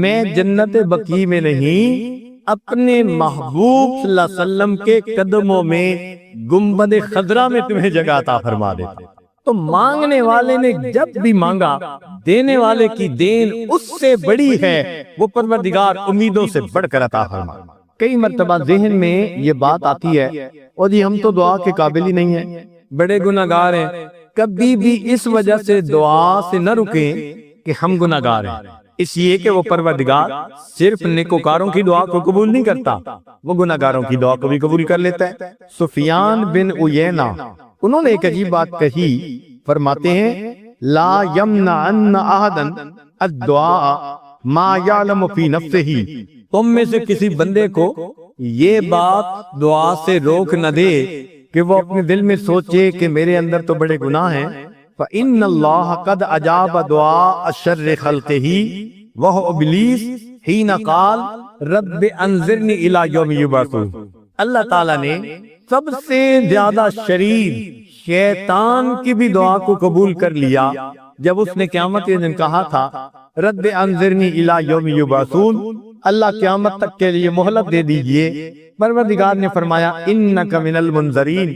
میں جنت بقیع میں نہیں اپنے محبوب صلی اللہ علیہ وسلم کے قدموں میں گنبد خضرا میں تمہیں جگہ عطا فرما دیتا۔ تو مانگنے والے نے جب بھی مانگا دینے والے کی دین اس سے بڑی ہے، وہ پروردگار امیدوں سے بڑھ کر عطا فرما۔ کئی مرتبہ ذہن میں یہ بات آتی ہے اور جی ہم تو دعا کے قابل ہی نہیں ہیں، بڑے گناہگار ہیں۔ کبھی بھی اس وجہ سے دعا سے نہ رکیں کہ ہم گناہگار ہیں، اس لیے کہ وہ پروردگار صرف نیکوکاروں کی دعا کو قبول نہیں کرتا، وہ گناہگاروں کی دعا کو بھی قبول کر لیتا ہے۔ سفیان بن عیینہ انہوں نے ایک عجیب بات کہی، فرماتے ہیں لا یمنعن احدا الدعاء ما یعلم فی نفسہ، تم میں سے کسی بندے کو یہ بات دعا سے روک نہ دے کہ وہ اپنے دل میں سوچے کہ میرے اندر تو بڑے گناہ ہیں۔ فَإِنَّ اللَّهَ قَدْ أَجَابَ دُعَاءَ الشَّرِّ خَلْقِهِ وَهُوَ إِبْلِيسُ حِينَ قَالَ رَبِّ أَنظِرْنِي إِلَىٰ يَوْمِ يُبْعَثُونَ۔ اللہ تعالیٰ نے سب سے زیادہ شریر شیطان کی بھی دعا کو قبول کر لیا جب اس نے قیامت کے دن کہا تھا رب انظرنی الی یوم یبعثون، اللہ قیامت تک کے لیے مہلت دے دیجئے۔ پروردگار نے فرمایا انک من المنظرین،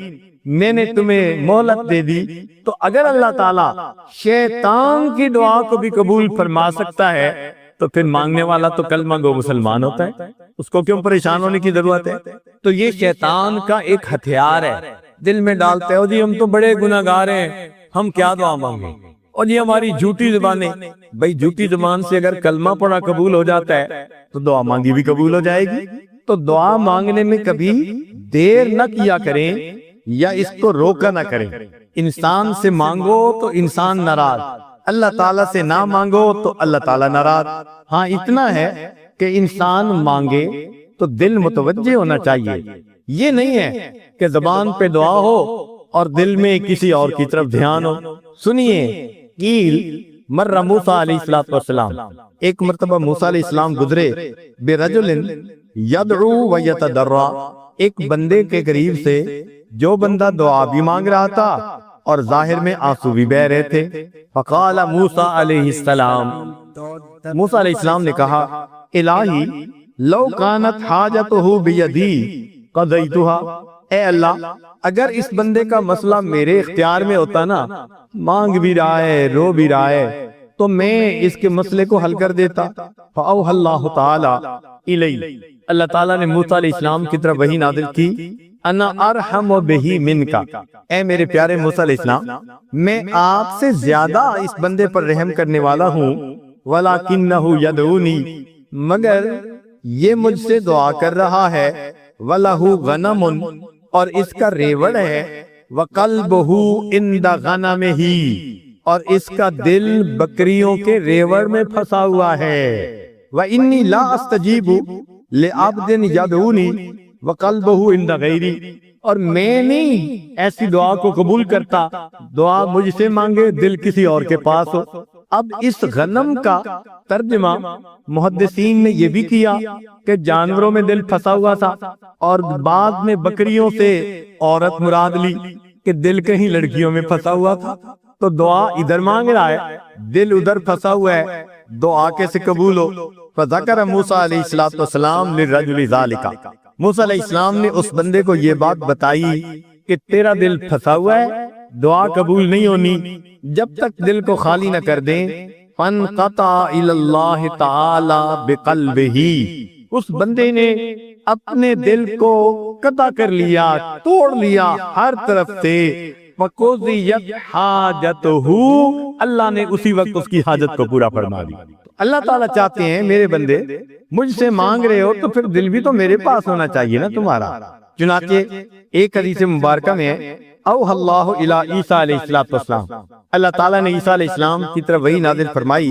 میں نے تمہیں مہلت دے دی۔ تو اگر اللہ تعالیٰ شیطان کی دعا کو بھی قبول فرما سکتا ہے تو پھر مانگنے والا تو کلمہ گو مسلمان ہوتا ہے، اس کو کیوں پریشان ہونے کی ضرورت ہے؟ تو یہ شیطان کا ایک ہتھیار ہے، دل میں ڈالتے ہو جی ہم تو بڑے گناہگار ہیں، ہم کیا دعا مانگیں، اور یہ ہماری جھوٹی زبانیں۔ بھائی جھوٹی زبان سے اگر کلمہ پڑھا قبول ہو جاتا ہے تو دعا مانگی بھی قبول ہو جائے گی۔ تو دعا مانگنے میں کبھی دیر نہ کیا کریں یا اس کو روکا نہ کریں۔ انسان سے مانگو تو انسان ناراض، اللہ تعالیٰ سے نہ مانگو تو اللہ تعالیٰ ناراض۔ ہاں اتنا ہے کہ انسان مانگے تو دل متوجہ ہونا چاہیے، یہ نہیں ہے کہ زبان پہ دعا ہو اور دل میں کسی اور کی طرف دھیان ہو۔ سنیے قیل مر موسیٰ علیہ السلام، ایک مرتبہ موسیٰ علیہ السلام گزرے برجل یدعو و یتضرع، ایک بندے کے قریب سے جو بندہ دعا بھی مانگ رہا تھا اور ظاہر میں آنسو بھی بہہ رہے تھے۔ فقال موسیٰ علیہ السلام، موسیٰ علیہ السلام نے کہا الہی لو کانت حاجتہ بیدی قضیتها، اے اللہ اگر اس بندے کا مسئلہ میرے اختیار میں ہوتا نا، مانگ بھی رہا ہے رو بھی رہا ہے، تو میں اس کے مسئلے کو حل کر دیتا۔ فَأَوْحَى اللَّهُ تَعَالَى إِلَيْهِ، اللہ تعالیٰ نے موسیٰ علیہ السلام کی طرف وحی نازل کی، انا ارحم بہ منک، اے میرے پیارے موسیٰ علیہ السلام میں آپ سے زیادہ اس بندے پر رحم کرنے والا ہوں، وَلَكِنَّهُ يَدْعُونِي، مگر یہ مجھ سے دعا کر رہا ہے، وَلَهُ غَنَمٌ، اور اس کا ریوڑ ہے، وَقَلْبُهُ عِنْدَ غَنَمِهِ، اور اس کا دل بکریوں کے ریوڑ میں پھنسا ہوا ہے، وَإِنِّي لَا أَسْتَجِيبُ لِعَبْدٍ يَدْعُونِي وَقَلْبُهُ عِنْدَ غَيْرِي، اور میں نہیں ایسی دعا کو قبول کرتا، دعا مجھ سے مانگے دل کسی اور کے پاس ہو۔ اب اس غنم کا ترجمہ محدثین نے یہ بھی کیا کہ جانوروں میں دل پھنسا ہوا تھا، اور بعد میں بکریوں سے عورت مراد لی کہ دل کہیں لڑکیوں میں پھنسا ہوا تھا، تو دعا ادھر مانگ رہا ہے، دل ادھر پھنسا ہوا ہے، دعا کیسے قبول ہو؟ فذکر موسیٰ علیہ السلام للرجل ذالک، موسیٰ علیہ السلام نے اس بندے کو یہ بات بتائی کہ تیرا دل پھنسا ہوا ہے، دعا قبول نہیں ہونی جب تک دل کو خالی نہ کر دیں۔ فانقطع الی اللہ تعالی بقلبہ، اس بندے نے اپنے دل کو قطع کر لیا، توڑ لیا ہر طرف سے، فقضیت حاجتہ، اللہ نے اسی وقت اس کی حاجت کو پورا فرما دیا۔ اللہ تعالیٰ چاہتے ہیں میرے بندے مجھ سے مانگ رہے ہو تو پھر دل بھی تو میرے پاس ہونا چاہیے نا تمہارا۔ چنانچہ ایک حدیث مبارکہ میں اوحی اللہ الی عیسیٰ علیہ السلام، اللہ تعالیٰ نے عیسیٰ علیہ السلام کی طرف وحی نازل فرمائی،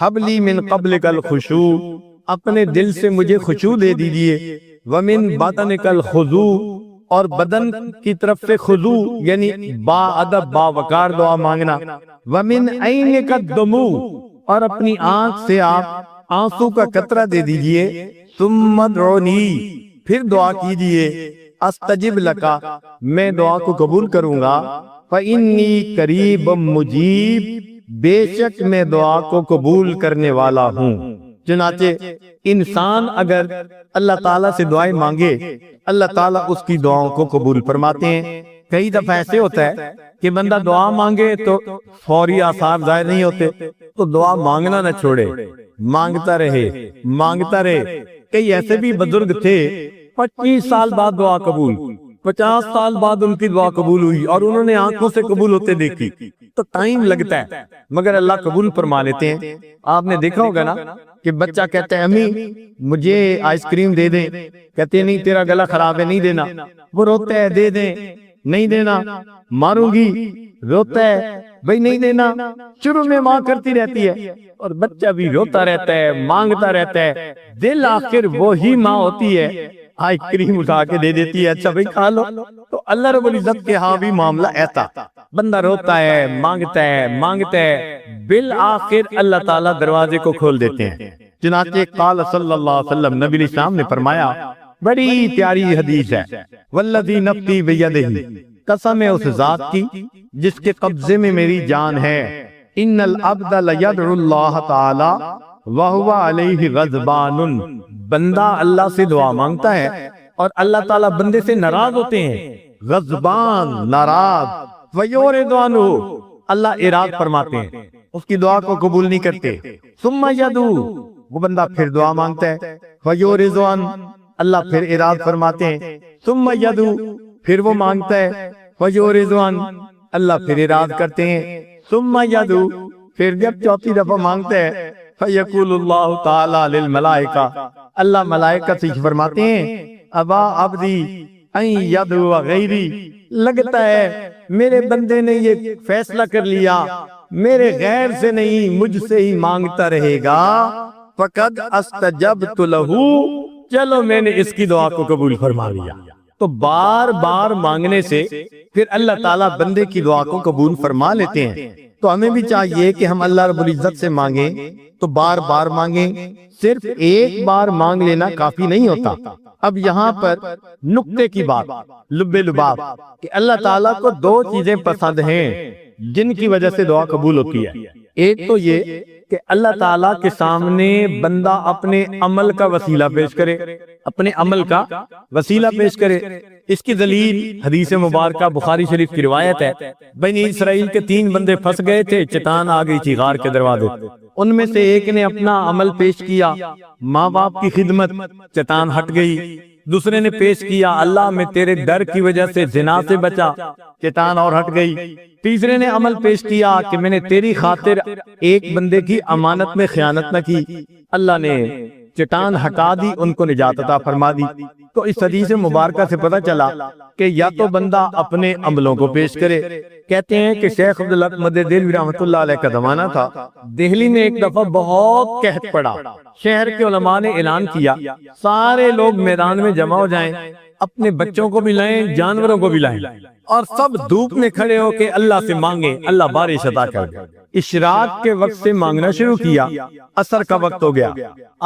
حب لی من قبلک الخشوع، اپنے دل سے مجھے خشوع دے دیجئے، ومن بدنک الخضوع، اور بدن کی طرف سے خضوع یعنی با ادب با وقار دعا مانگنا، ومن عینک الدموع، اور اپنی آنکھ سے آپ آنسو کا قطرہ دے دیجئے، ثم ادعونی، پھر دعا کیجئے، استجب لکا، میں دعا کو قبول کروں گا، فإنی قریب مجیب، بے شک میں دعا کو قبول کرنے والا ہوں۔ چنانچہ انسان اگر اللہ تعالیٰ سے دعائیں مانگے، اللہ تعالیٰ اس کی دعاؤں کو قبول فرماتے ہیں۔ کئی دفعہ ایسے ہوتا ہے کہ بندہ دعا مانگے تو فوری آثار ظاہر نہیں ہوتے، تو دعا مانگنا نہ چھوڑے، مانگتا رہے مانگتا رہے۔ کئی ایسے بھی بزرگ تھے 25 سال بعد دعا قبول، 50 سال بعد ان کی دعا قبول ہوئی، اور انہوں نے آنکھوں سے قبول ہوتے دیکھی، تو ٹائم لگتا ہے مگر اللہ قبول فرما لیتے ہیں۔ آپ نے دیکھا ہوگا نا کہ بچہ کہتا ہے امی مجھے آئس کریم دے دیں، کہتے ہیں نہیں تیرا گلا خراب ہے نہیں دینا، وہ روتا ہے دے دیں، نہیں دینا، ماروں گی، روتا ہے بھئی نہیں دینا، شروع میں ماں کرتی رہتی ہے اور بچہ بھی روتا رہتا ہے مانگتا رہتا ہے، دل آخر وہی ماں ہوتی ہے آئس کریم اٹھا کے دے دیتی ہے، اچھا بھئی کھا لو۔ تو اللہ رب العزت کے ہاں بھی معاملہ ایسا، بندہ روتا ہے مانگتا ہے مانگتا ہے، بالآخر اللہ تعالیٰ دروازے کو کھول دیتے ہیں۔ چنانچہ قال صلی اللہ علیہ وسلم، نبی علیہ السلام نے فرمایا، بڑی پیاری حدیث ہے، والذی نفسی بیدہ، قسم ہے اس ذات کی جس کے قبضے میں میری جان ہے، ان العبد لیدعو اللہ تعالی وہو علیہ غضبان، بندہ اللہ سے دعا مانگتا ہے اور اللہ تعالیٰ بندے سے ناراض ہوتے ہیں، غضبان ناراض، ویورد عنہ، اللہ اراد فرماتے ہیں، اس کی دعا کو قبول نہیں کرتے، ثم یدعو، وہ بندہ پھر دعا مانگتا ہے، ویورد عنہ، اللہ پھر اراد فرماتے ہیں، ثم یدعو، پھر وہ مانگتا ہے، ویورد عنہ، اللہ پھر اراد کرتے ہیں، ثم یدعو، پھر جب چوتھی دفعہ مانگتا ہے، فیقول اللہ تعالی للملائکہ، اللہ ملائکہ سے فرماتے ہیں، ابا عبدی ان یدعو غیری، لگتا ہے میرے بندے نے یہ فیصلہ کر لیا میرے غیر سے نہیں مجھ سے ہی مانگتا رہے گا، فقد استجبت لہ، چلو میں نے اس کی دعا کو قبول فرما لیا۔ تو بار بار مانگنے سے پھر اللہ تعالیٰ بندے کی دعا کو قبول فرما لیتے ہیں۔ تو ہمیں بھی چاہیے کہ ہم اللہ رب العزت سے مانگیں تو بار بار مانگیں، صرف ایک بار مانگ لینا کافی نہیں ہوتا۔ اب یہاں پر نقطے کی بات، لب لباب، کہ اللہ تعالیٰ کو دو چیزیں پسند ہیں، جن کی وجہ سے دعا قبول ہوتی ہے۔ ایک تو یہ کہ اللہ تعالیٰ کے سامنے بندہ اپنے عمل کا وسیلہ پیش کرے، اپنے عمل کا وسیلہ پیش کرے۔ اس کی دلیل حدیث مبارکہ بخاری شریف کی روایت ہے، بنی اسرائیل کے 3 بندے پھنس گئے تھے، چٹان آ گئی تھی غار کے دروازے، ان میں سے ایک نے اپنا عمل پیش کیا، ماں باپ کی خدمت، چٹان ہٹ گئی۔ دوسرے نے پیش کیا، اللہ میں تیرے ڈر کی وجہ سے زنا سے بچا، چٹان اور ہٹ گئی۔ تیسرے نے عمل پیش کیا کہ میں نے تیری خاطر ایک بندے کی امانت میں خیانت نہ کی، اللہ نے چٹان ہٹا دی، ان کو نجات عطا فرما دی۔ تو اس حدیث مبارکہ سے پتہ چلا کہ یا تو بندہ اپنے عملوں کو پیش کرے۔ کہتے ہیں کہ شیخ عبدالحق دہلوی رحمۃ اللہ علیہ کا زمانہ تھا، دہلی میں ایک دفعہ بہت قحط پڑا، شہر کے علماء نے اعلان کیا سارے لوگ میدان میں جمع ہو جائیں، اپنے بچوں کو بھی لائیں، جانوروں کو بھی لائیں، اور سب دھوپ میں کھڑے ہو کے اللہ سے مانگیں، اللہ بارش عطا کر دے۔ اشراق کے وقت سے مانگنا شروع کیا، عصر کا وقت ہو گیا،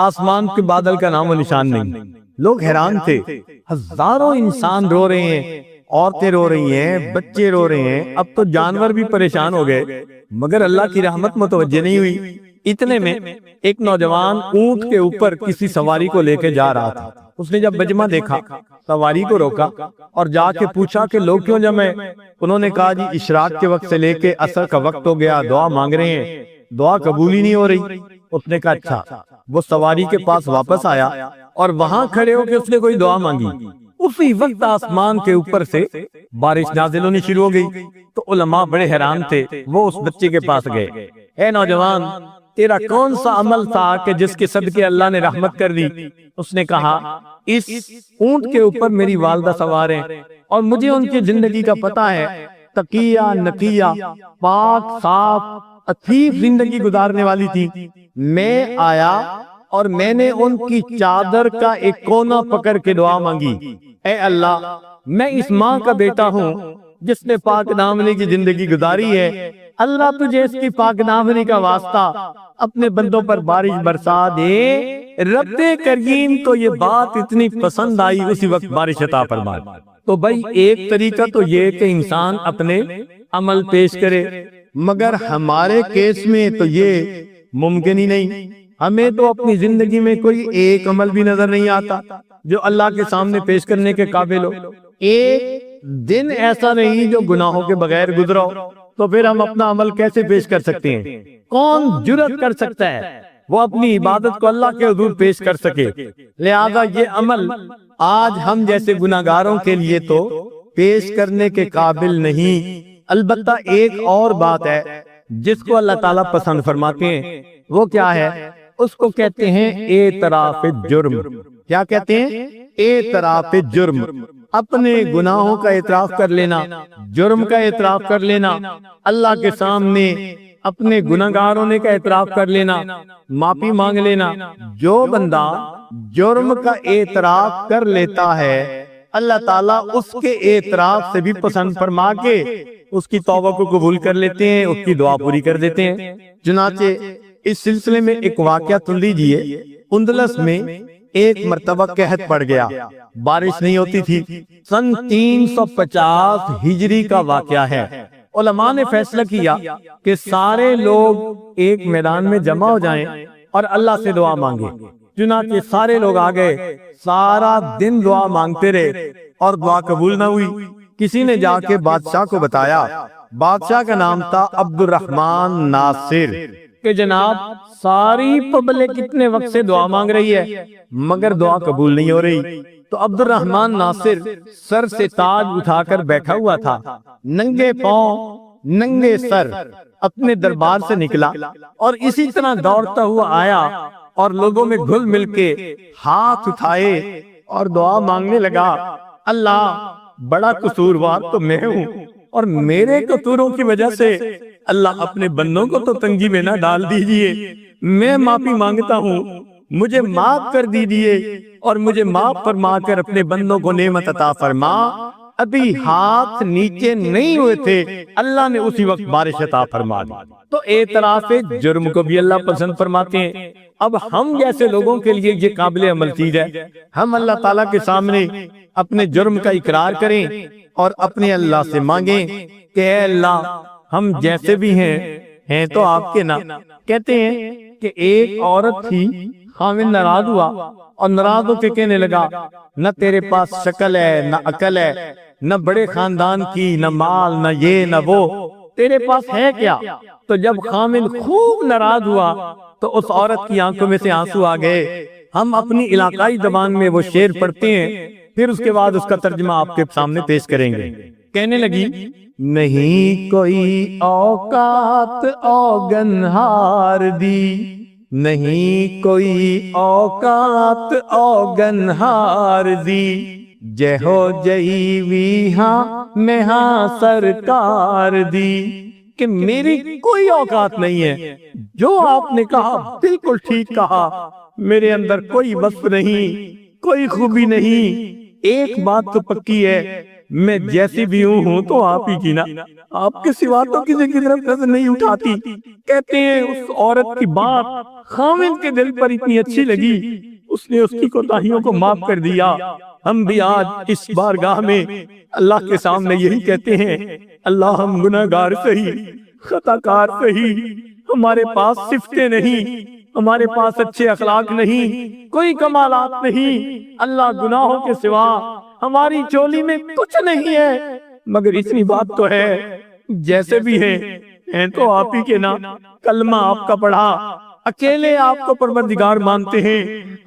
آسمان کے بادل کا نام و نشان نہیں۔ لوگ حیران تھے، ہزاروں انسان رو رہے ہیں، عورتیں رو رہی ہیں، بچے رو رہے ہیں، اب تو جانور بھی پریشان ہو گئے، مگر اللہ کی رحمت متوجہ نہیں ہوئی۔ اتنے میں ایک نوجوان اونٹ کے اوپر کسی سواری کو لے کے جا رہا تھا، اس نے جب مجمع دیکھا، سواری کو روکا اور جا کے پوچھا کہ لوگ کیوں جمع ہیں؟ انہوں نے کہا جی اشراق کے وقت سے لے کے عصر کا وقت ہو گیا، دعا مانگ رہے ہیں، دعا قبول ہی نہیں ہو رہی۔ اس نے کہا اچھا۔ وہ سواری کے پاس واپس آیا اور وہاں کھڑے ہو کے اس نے کوئی دعا مانگی، اسی وقت آسمان کے اوپر سے بارش نازل ہونی شروع ہو گئی۔ تو علماء بڑے حیران تھے، وہ اس بچے کے پاس گئے، اے نوجوان تیرا کون سا عمل تھا کہ جس کے صدقے اللہ نے رحمت کر دی؟ اس نے کہا اس اونٹ کے اوپر میری والدہ سوار ہیں اور مجھے ان کی زندگی کا پتہ ہے، تقیہ نقیہ، پاک صاف عفیف زندگی گزارنے والی تھی۔ میں آیا اور میں نے ان کی چادر کا ایک کونا پکڑ کے دعا مانگی، اے اللہ میں اس ماں کا بیٹا ہوں جس نے پاک دامنی کی زندگی گزاری ہے، اللہ تجھے اس کی پاک دامنی کا واسطہ اپنے بندوں پر بارش برسا دے۔ رب کریم کو یہ بات اتنی پسند آئی، اسی وقت بارش عطا فرما۔ تو بھائی ایک طریقہ تو یہ کہ انسان اپنے عمل پیش کرے، مگر ہمارے کیس میں تو یہ ممکن ہی نہیں۔ ہمیں تو اپنی زندگی میں کوئی ایک عمل بھی نظر نہیں آتا جو اللہ کے سامنے پیش کرنے کے قابل ہو۔ ایک دن ایسا نہیں جو گناہوں کے بغیر گزرا ہو، تو پھر ہم اپنا عمل کیسے پیش کر سکتے ہیں؟ کون جرأت کر سکتا ہے وہ اپنی عبادت کو اللہ کے حضور پیش کر سکے؟ لہذا یہ عمل آج ہم جیسے گناہگاروں کے لیے تو پیش کرنے کے قابل نہیں۔ البتہ ایک اور بات ہے جس کو اللہ تعالیٰ پسند فرماتے ہیں، وہ کیا ہے؟ اس کو کہتے ہیں اعتراف جرم۔ کیا کہتے ہیں؟ اعتراف جرم، اپنے گناہوں کا اعتراف کر لینا، جرم کا اعتراف کر لینا، اللہ کے سامنے اپنے گناہگار ہونے کا اعتراف کر لینا، معافی مانگ لینا۔ جو بندہ جرم کا اعتراف کر لیتا ہے، اللہ تعالیٰ اس کے اعتراف سے بھی پسند فرما کے اس کی توبہ کو قبول کر لیتے ہیں، اس کی دعا پوری کر دیتے ہیں۔ چنانچہ اس سلسلے میں ایک واقعہ سن لیجئے۔ اندلس میں ایک مرتبہ قحط پڑ گیا، بارش نہیں ہوتی تھی۔ سن 350 ہجری کا واقعہ ہے۔ علماء نے فیصلہ کیا کہ سارے لوگ ایک میدان میں جمع ہو جائیں اور اللہ سے دعا مانگیں۔ چنانچہ سارے لوگ آ گئے، سارا دن دعا مانگتے رہے اور دعا قبول نہ ہوئی۔ کسی نے جا کے بادشاہ کو بتایا، بادشاہ کا نام تھا عبد الرحمن ناصر، کہ جناب ساری پبلک اتنے وقت سے دعا مانگ رہی ہے مگر دعا قبول نہیں ہو رہی۔ تو عبد الرحمن ناصر سر سے تاج اٹھا کر بیٹھا ہوا تھا، ننگے پاؤں ننگے سر اپنے دربار سے نکلا اور اسی طرح دوڑتا ہوا آیا اور لوگوں میں گھل مل کے ہاتھ اٹھائے اور دعا مانگنے لگا، اللہ بڑا قصوروار تو میں ہوں اور میرے قصوروں کی وجہ سے اللہ اپنے بندوں کو تو تنگی میں نہ ڈال دیجئے، میں معافی مانگتا ہوں، مجھے معاف کر دیجئے اور مجھے معاف فرما کر اپنے بندوں کو نعمت عطا فرما۔ ابھی ہاتھ نیچے نہیں ہوئے تھے، اللہ نے اسی وقت بارش عطا فرما دی۔ تو اعتراف جرم کو بھی اللہ پسند فرماتے ہیں۔ اب ہم جیسے لوگوں کے لیے یہ قابل عمل چیز ہے، ہم اللہ تعالیٰ کے سامنے اپنے جرم کا اقرار کریں اور اپنے اللہ سے مانگیں کہ اے اللہ ہم جیسے بھی ہیں تو آپ کے نا۔ کہتے ہیں کہ ایک عورت تھی، خاوند ناراض ہوا اور ناراض ہو کے کہنے لگا نہ تیرے پاس شکل ہے نہ عقل ہے، نہ بڑے خاندان کی، نہ مال، نہ یہ نہ وہ، تیرے پاس ہے کیا؟ تو جب خاوند خوب ناراض ہوا تو اس عورت کی آنکھوں میں سے آنسو آ گئے۔ ہم اپنی علاقائی زبان میں وہ شعر پڑھتے ہیں، پھر اس کے بعد اس کا ترجمہ آپ کے سامنے پیش کریں گے۔ کہنے لگی نہیں کوئی اوقات اوگنہار دی، نہیں کوئی اوقات اوگنہار دی، جے ہو جئی وی ہاں میں ہاں سرکار دی، کہ میری کوئی اوقات نہیں ہے، جو آپ نے کہا بالکل ٹھیک کہا، میرے اندر کوئی وصف نہیں، کوئی خوبی نہیں، ایک بات تو پکی ہے، میں جیسی بھی ہوں تو آپ ہی کی نا، آپ کے سوا تو کسی کی طرف نظر نہیں اٹھاتی۔ کہتے ہیں اس عورت کی بات خاوند کے دل پر اتنی اچھی لگی، اس نے اس کی کوتاہیوں کو معاف کر دیا۔ ہم بھی آج اس بارگاہ میں اللہ کے سامنے یہی کہتے ہیں، اللہ ہم گناہگار سہی، خطا کار سہی، ہمارے پاس صفتیں نہیں، ہمارے پاس اچھے اخلاق نہیں، کوئی کمالات نہیں، اللہ گناہوں کے سوا ہماری چولی میں کچھ نہیں ہے، مگر اتنی بات تو ہے جیسے بھی ہیں تو آپ ہی کے نا، کلمہ آپ کا پڑھا، اکیلے آپ کو پروردگار مانتے ہیں،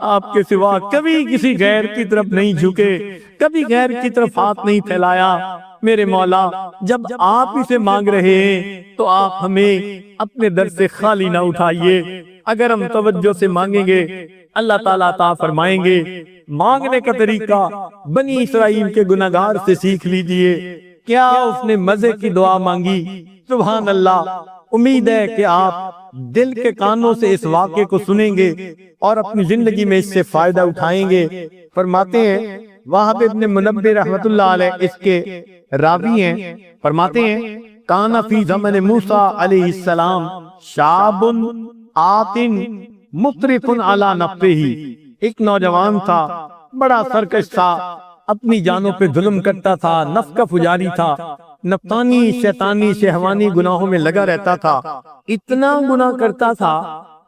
آپ کے سوا کبھی کسی غیر کی طرف نہیں جھکے، کبھی غیر کی طرف ہاتھ نہیں پھیلایا۔ میرے مولا جب آپ ہی سے مانگ رہے ہیں تو آپ ہمیں اپنے در سے خالی نہ اٹھائیے، اگر ہم توجہ سے مانگیں گے اللہ تعالیٰ عطا فرمائیں گے۔ مانگنے کا طریقہ بنی اسرائیل کے گناہگار سے سیکھ لیجئے، کیا اس نے مزے کی دعا مانگی؟ سبحان اللہ، امید ہے کہ آپ دل کے کانوں سے اس واقعے کو سنیں گے اور اپنی زندگی میں اس سے فائدہ اٹھائیں گے۔ فرماتے ہیں وہب ابن منبہ رحمت اللہ علیہ اس کے راوی ہیں، فرماتے ہیں کان فی زمن موسیٰ علیہ السلام شاب آتن مطرف علی نفسہ، ایک نوجوان تھا، بڑا سرکش تھا، اپنی جانوں پہ ظلم کرتا تھا، نفس کا فجاری تھا، نفسانی شیطانی شہوانی گناہوں میں لگا رہتا تھا، اتنا گناہ کرتا تھا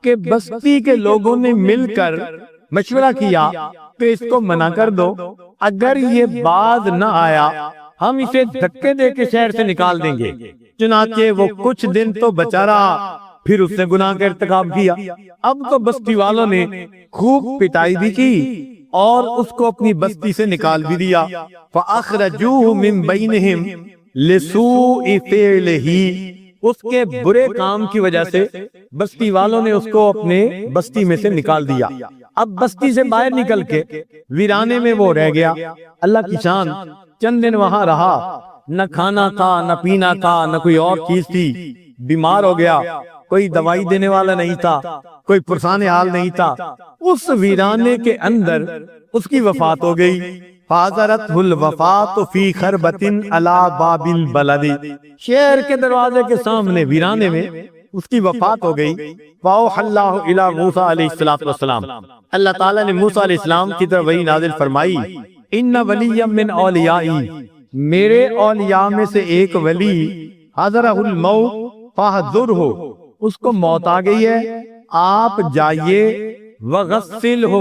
کہ بستی کے لوگوں نے مل کر مشورہ کیا کہ اس کو منع کر دو، اگر یہ باز نہ آیا ہم اسے دھکے دے کے شہر سے نکال دیں گے۔ چنانچہ وہ کچھ دن تو بچا رہا، پھر اس نے گناہ کا ارتکاب کیا۔ اب تو بستی والوں نے خوب پٹائی بھی کی اور اس کو اپنی بستی سے نکال بھی دیا۔ فَأَخْرَجُوهُ مِن بَيْنِهِمْ لِسُوءِ فِعْلِهِ، اس کے برے کام کی وجہ سے بستی والوں نے اس کو اپنے بستی میں سے نکال دیا۔ اب بستی سے باہر نکل کے ویرانے میں وہ رہ گیا۔ اللہ کی شان، چند دن وہاں رہا، نہ کھانا تھا نہ پینا تھا نہ کوئی اور چیز تھی، بیمار ہو گیا، کوئی دوائی دینے والا نہیں تھا، کوئی پرسان حال نہیں تھا، اس ویرانے کے اندر اس کی وفات ہو گئی۔ فَحَضَرَتْهُ الْوَفَاةُ فِي خَرْبَةٍ عَلَى بَابِ الْبَلَدِ، شہر کے دروازے کے سامنے ویرانے میں اس کی وفات ہو گئی۔ فَأَوْحَى اللَّهُ إِلَى مُوسَىٰ علیہ السلام، اللہ تعالیٰ نے موسیٰ علیہ السلام کی طرف وحی نازل فرمائی، إِنَّ وَلِيًّا مِّنْ أَوْلِيَائِي، میرے اولیاء میں سے ایک ولی، حَضَرَهُ الْمَوْتُ فَاحْضُرْهُ، اس کو موت آ گئی ہے، آپ جائیے، وَغَسِّلْهُ،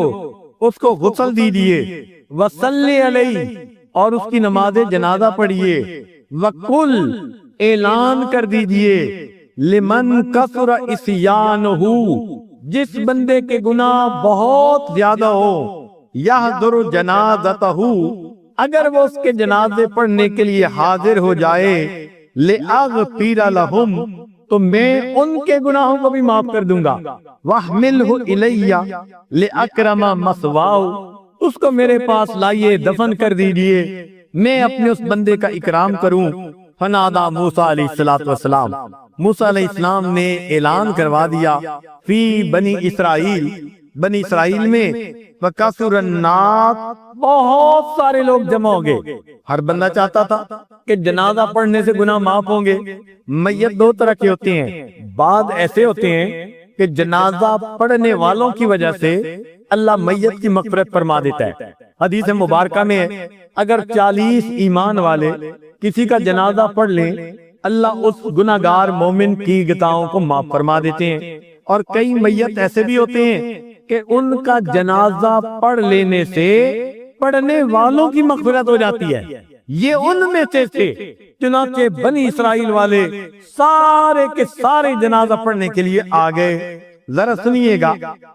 اس کو غسل دیجئے، وَصَلِّ عَلَيْهِ، اور اس کی نماز جنازہ پڑھیے، وَقُلْ، اعلان کر دیجئے، لِمَنْ كَثُرَ عِصْيَانُهُ، جس بندے کے گناہ بہت زیادہ ہو، يَحْضُرُ جَنَازَتَهُ، اگر وہ اس کے جنازے پڑھنے کے لیے حاضر ہو جائے، لِأَغْفِرَ لَهُمْ، تو میں ان کے گناہوں کو بھی معاف کر دوں گا، وَاحْمِلْهُ إِلَيَّ لِأَكْرَمَ مَثْوَاهُ، اس کو میرے پاس لائیے، دفن کر دیجئے، میں اپنے اس بندے کا اکرام کروں۔ فنادا موسیٰ علیہ السلام، موسیٰ علیہ السلام نے اعلان کروا دیا، فی بنی اسرائیل، بنی اسرائیل میں، وَكَثُرَ النَّاسُ، بہت سارے لوگ جمع ہو گئے۔ ہر بندہ چاہتا تھا کہ جنازہ پڑھنے سے گناہ معاف ہوں گے۔ میت دو طرح کے ہوتے ہیں، بعض ایسے ہوتے ہیں کہ جنازہ پڑھنے والوں کی وجہ سے اللہ میت کی مغفرت فرما دیتا ہے۔ حدیث مبارکہ میں ہے، اگر 40 ایمان والے کسی کا جنازہ پڑھ لیں اللہ اس گناہگار مومن کی خطاؤں کو معاف فرما دیتے ہیں۔ اور کئی میت ایسے بھی ہوتے ہیں کہ ان کا جنازہ پڑھ لینے سے پڑھنے والوں کی مغفرت ہو جاتی ہے۔ یہ ان میں سے تھے، چنانچہ بنی اسرائیل والے سارے کے سارے جنازہ پڑھنے کے لیے آ گئے۔ ذرا سنیے گا،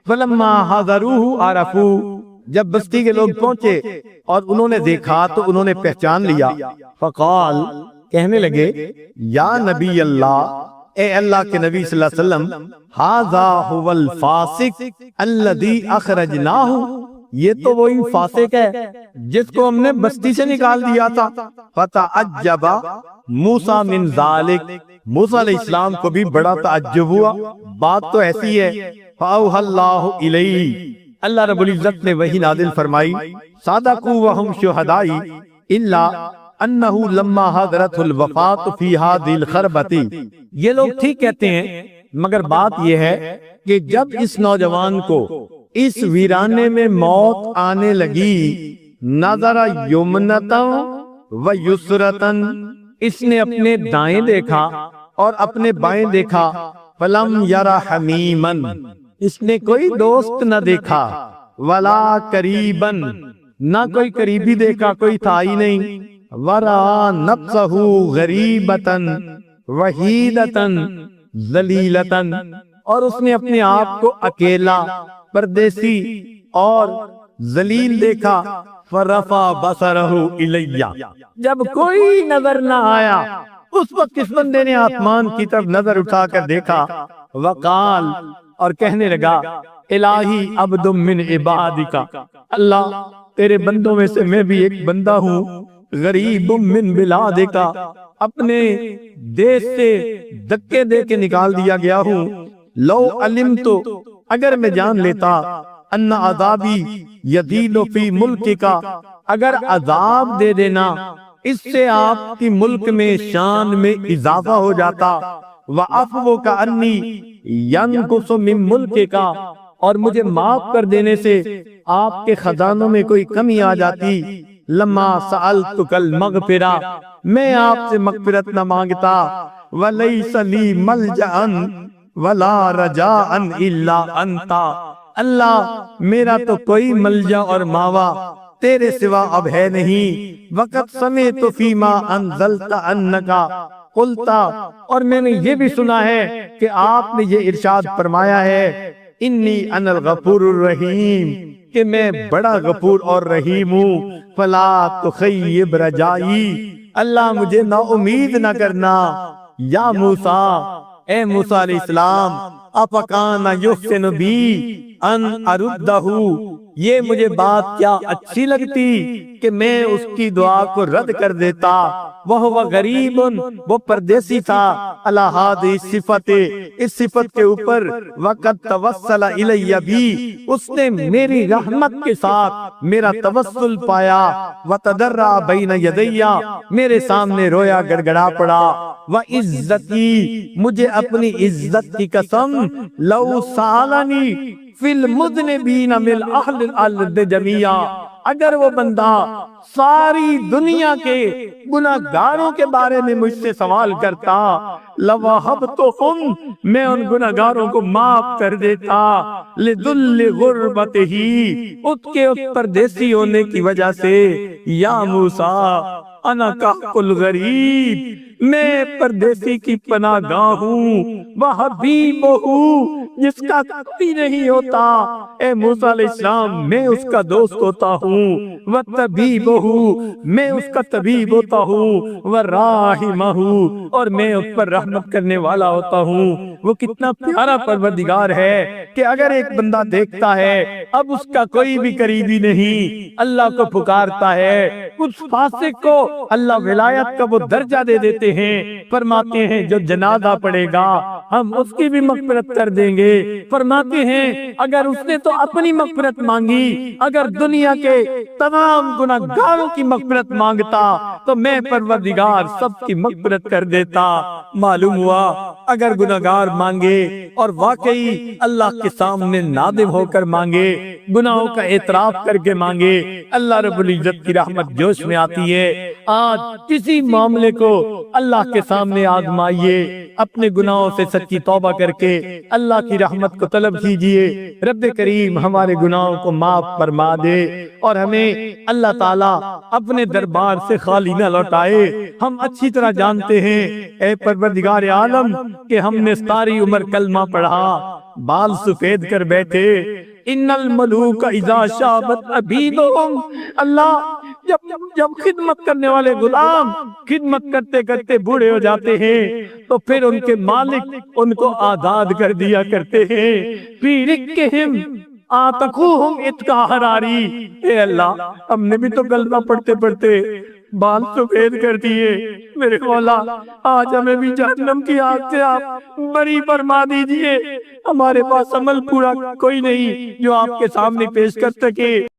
فلما حضروہ عرفوا، جب بستی کے لوگ پہنچے اور انہوں نے دیکھا تو انہوں نے پہچان لیا۔ فقال، کہنے لگے، یا نبی اللہ، اے اللہ کے نبی صلی اللہ علیہ وسلم، ھذا ھو الفاسق الذی اخرجناہ، یہ تو وہی فاسق ہے جس کو ہم نے بستی سے نکال دیا تھا۔ فتعجب موسیٰ من ذالک، موسیٰ علیہ السلام کو بھی بڑا تعجب ہوا، بات تو ایسی ہے۔ فاوحی اللہ الیہ، اللہ رب العزت نے وحی نازل فرمائی، صادقوا وہم شہدائی الا انہ لما حضرت الوفات فی ھذی الخربۃ، یہ لوگ ٹھیک کہتے ہیں، مگر بات یہ ہے کہ جب اس نوجوان کو اس ویرانے میں موت آنے لگی، نظر یمنتا و یسرتن، اس نے اپنے دائیں دیکھا اور اپنے بائیں دیکھا، فلم یرا حمیمن، اس نے کوئی دوست نہ دیکھا، ولا قریبن، نہ کوئی قریبی دیکھا، کوئی تھا ہی نہیں، ورا نفسہ غریبتن وحیدتن ذلیلتن، اور اس نے اپنے آپ کو اکیلا، پردیسی اور ذلیل دیکھا۔ فرفع بصرہ الیہ، جب کوئی نظر نہ آیا اس وقت اس بندے نے آسمان کی طرف نظر اٹھا کر دیکھا، وقال، اور کہنے لگا، الہی عبد من عبادک، اللہ تیرے بندوں میں سے میں بھی ایک بندہ ہوں، غریب من بلادک، اپنے دیش سے دھکے دے کے نکال دیا گیا ہوں، لو علمت، اگر میں جان لیتا، ان عذابی یزید فی ملکک، اگر عذاب دے دینا اس سے آپ کی ملک میں شان میں اضافہ ہو جاتا، وعفوک انی ینقص من ملکک، اور مجھے معاف کر دینے سے آپ کے خزانوں میں کوئی کمی آ جاتی، لما سألتک المغفرہ، میں آپ سے مغفرت نہ مانگتا، ولیس لی ملجأ ولا رجاء الا انت، اللہ میرا تو کوئی ملجا اور ماوا تیرے سوا اب ہے نہیں، وقت سمعت فیما انزلت انک قلت، اور میں نے یہ بھی سنا ہے کہ آپ نے یہ ارشاد فرمایا ہے، انی انا الغفور الرحیم، کہ میں بڑا غفور اور رحیم ہوں، فلا تخیب رجائی، اللہ مجھے نا امید نہ کرنا۔ یا موسیٰ، اے موسیٰ علیہ السلام، افکان یحسن بی ان اردہ، یہ مجھے بات کیا اچھی لگتی کہ میں اس کی دعا کو رد کر دیتا، وہ غریب، وہ پردیسی تھا، علی ہذہ صفت، اس صفت کے اوپر، وقد توسل الی بھی، اس نے میری رحمت کے ساتھ میرا توسل پایا، وتضرع بین یدی، میرے سامنے رویا گڑگڑا پڑا، وعزتی، مجھے اپنی عزت کی قسم، لو سالنی فی المذنبین من اہل الارض جمیعا، اگر وہ بندہ ساری دنیا کے گناہگاروں کے بارے میں مجھ سے سوال کرتا، لوہبتہم، میں ان گناہگاروں کو معاف کر دیتا، لذل غربتہ، اس کے پردیسی ہونے کی وجہ سے، یا موسیٰ انا کحق الغریب، میں پردیسی کی پناہ گاہ ہوں، وحبیبہ، جس کا کوئی نہیں ہوتا، اے موسیٰ علیہ السلام میں اس کا دوست ہوتا ہوں، وطبیبہ، میں اس کا طبیب ہوتا ہوں، وراحمہ، اور میں اس پر رحمت کرنے والا ہوتا ہوں۔ وہ کتنا پیارا پروردگار ہے کہ اگر ایک بندہ دیکھتا ہے اب اس کا کوئی بھی قریبی نہیں، اللہ کو پکارتا ہے، اس فاسق کو اللہ ولایت کا وہ درجہ دے دیتے ہیں، فرماتے ہیں جو جنازہ پڑے گا ہم اس کی بھی مغفرت کر دیں گے، فرماتے ہیں اگر اس نے تو اپنی مغفرت مانگی، اگر دنیا کے تمام گناہگاروں کی مغفرت مانگتا تو میں پروردگار سب کی مغفرت کر دیتا۔ معلوم ہوا اگر گناہگار مانگے اور واقعی اللہ کے سامنے نادم ہو کر مانگے، گناہوں کا اعتراف کر کے مانگے، اللہ رب العزت کی رحمت جوش میں آتی ہے۔ آج کسی معاملے کو اللہ کے سامنے آزمائیے، اپنے گناہوں سے سچی توبہ کر کے اللہ کی رحمت کو طلب کیجئے۔ رب کریم ہمارے گناہوں کو معاف فرما دے اور ہمیں اللہ تعالیٰ اپنے دربار سے خالی نہ لوٹائے۔ ہم اچھی طرح جانتے ہیں اے پروردگار عالم کہ ہم نے ساری عمر کلمہ پڑھا، بال سفید کر بیٹھے۔ ان الملوک اذا شابت عبیدہم، اللہ جب خدمت کرنے والے غلام خدمت کرتے کرتے بوڑھے ہو جاتے ہیں تو پھر ان کے مالک ان کو آزاد کر دیا کرتے ہیں۔ فی رقہم آتقوہم اتقا حراری، اے اللہ ہم نے بھی تو کلمہ پڑھتے پڑھتے بال سفید کر دیے، میرے مولا آج ہمیں بھی جہنم کی آگ سے آپ بری فرما دیجئے۔ ہمارے پاس عمل پورا کوئی نہیں جو آپ کے سامنے پیش کر سکے۔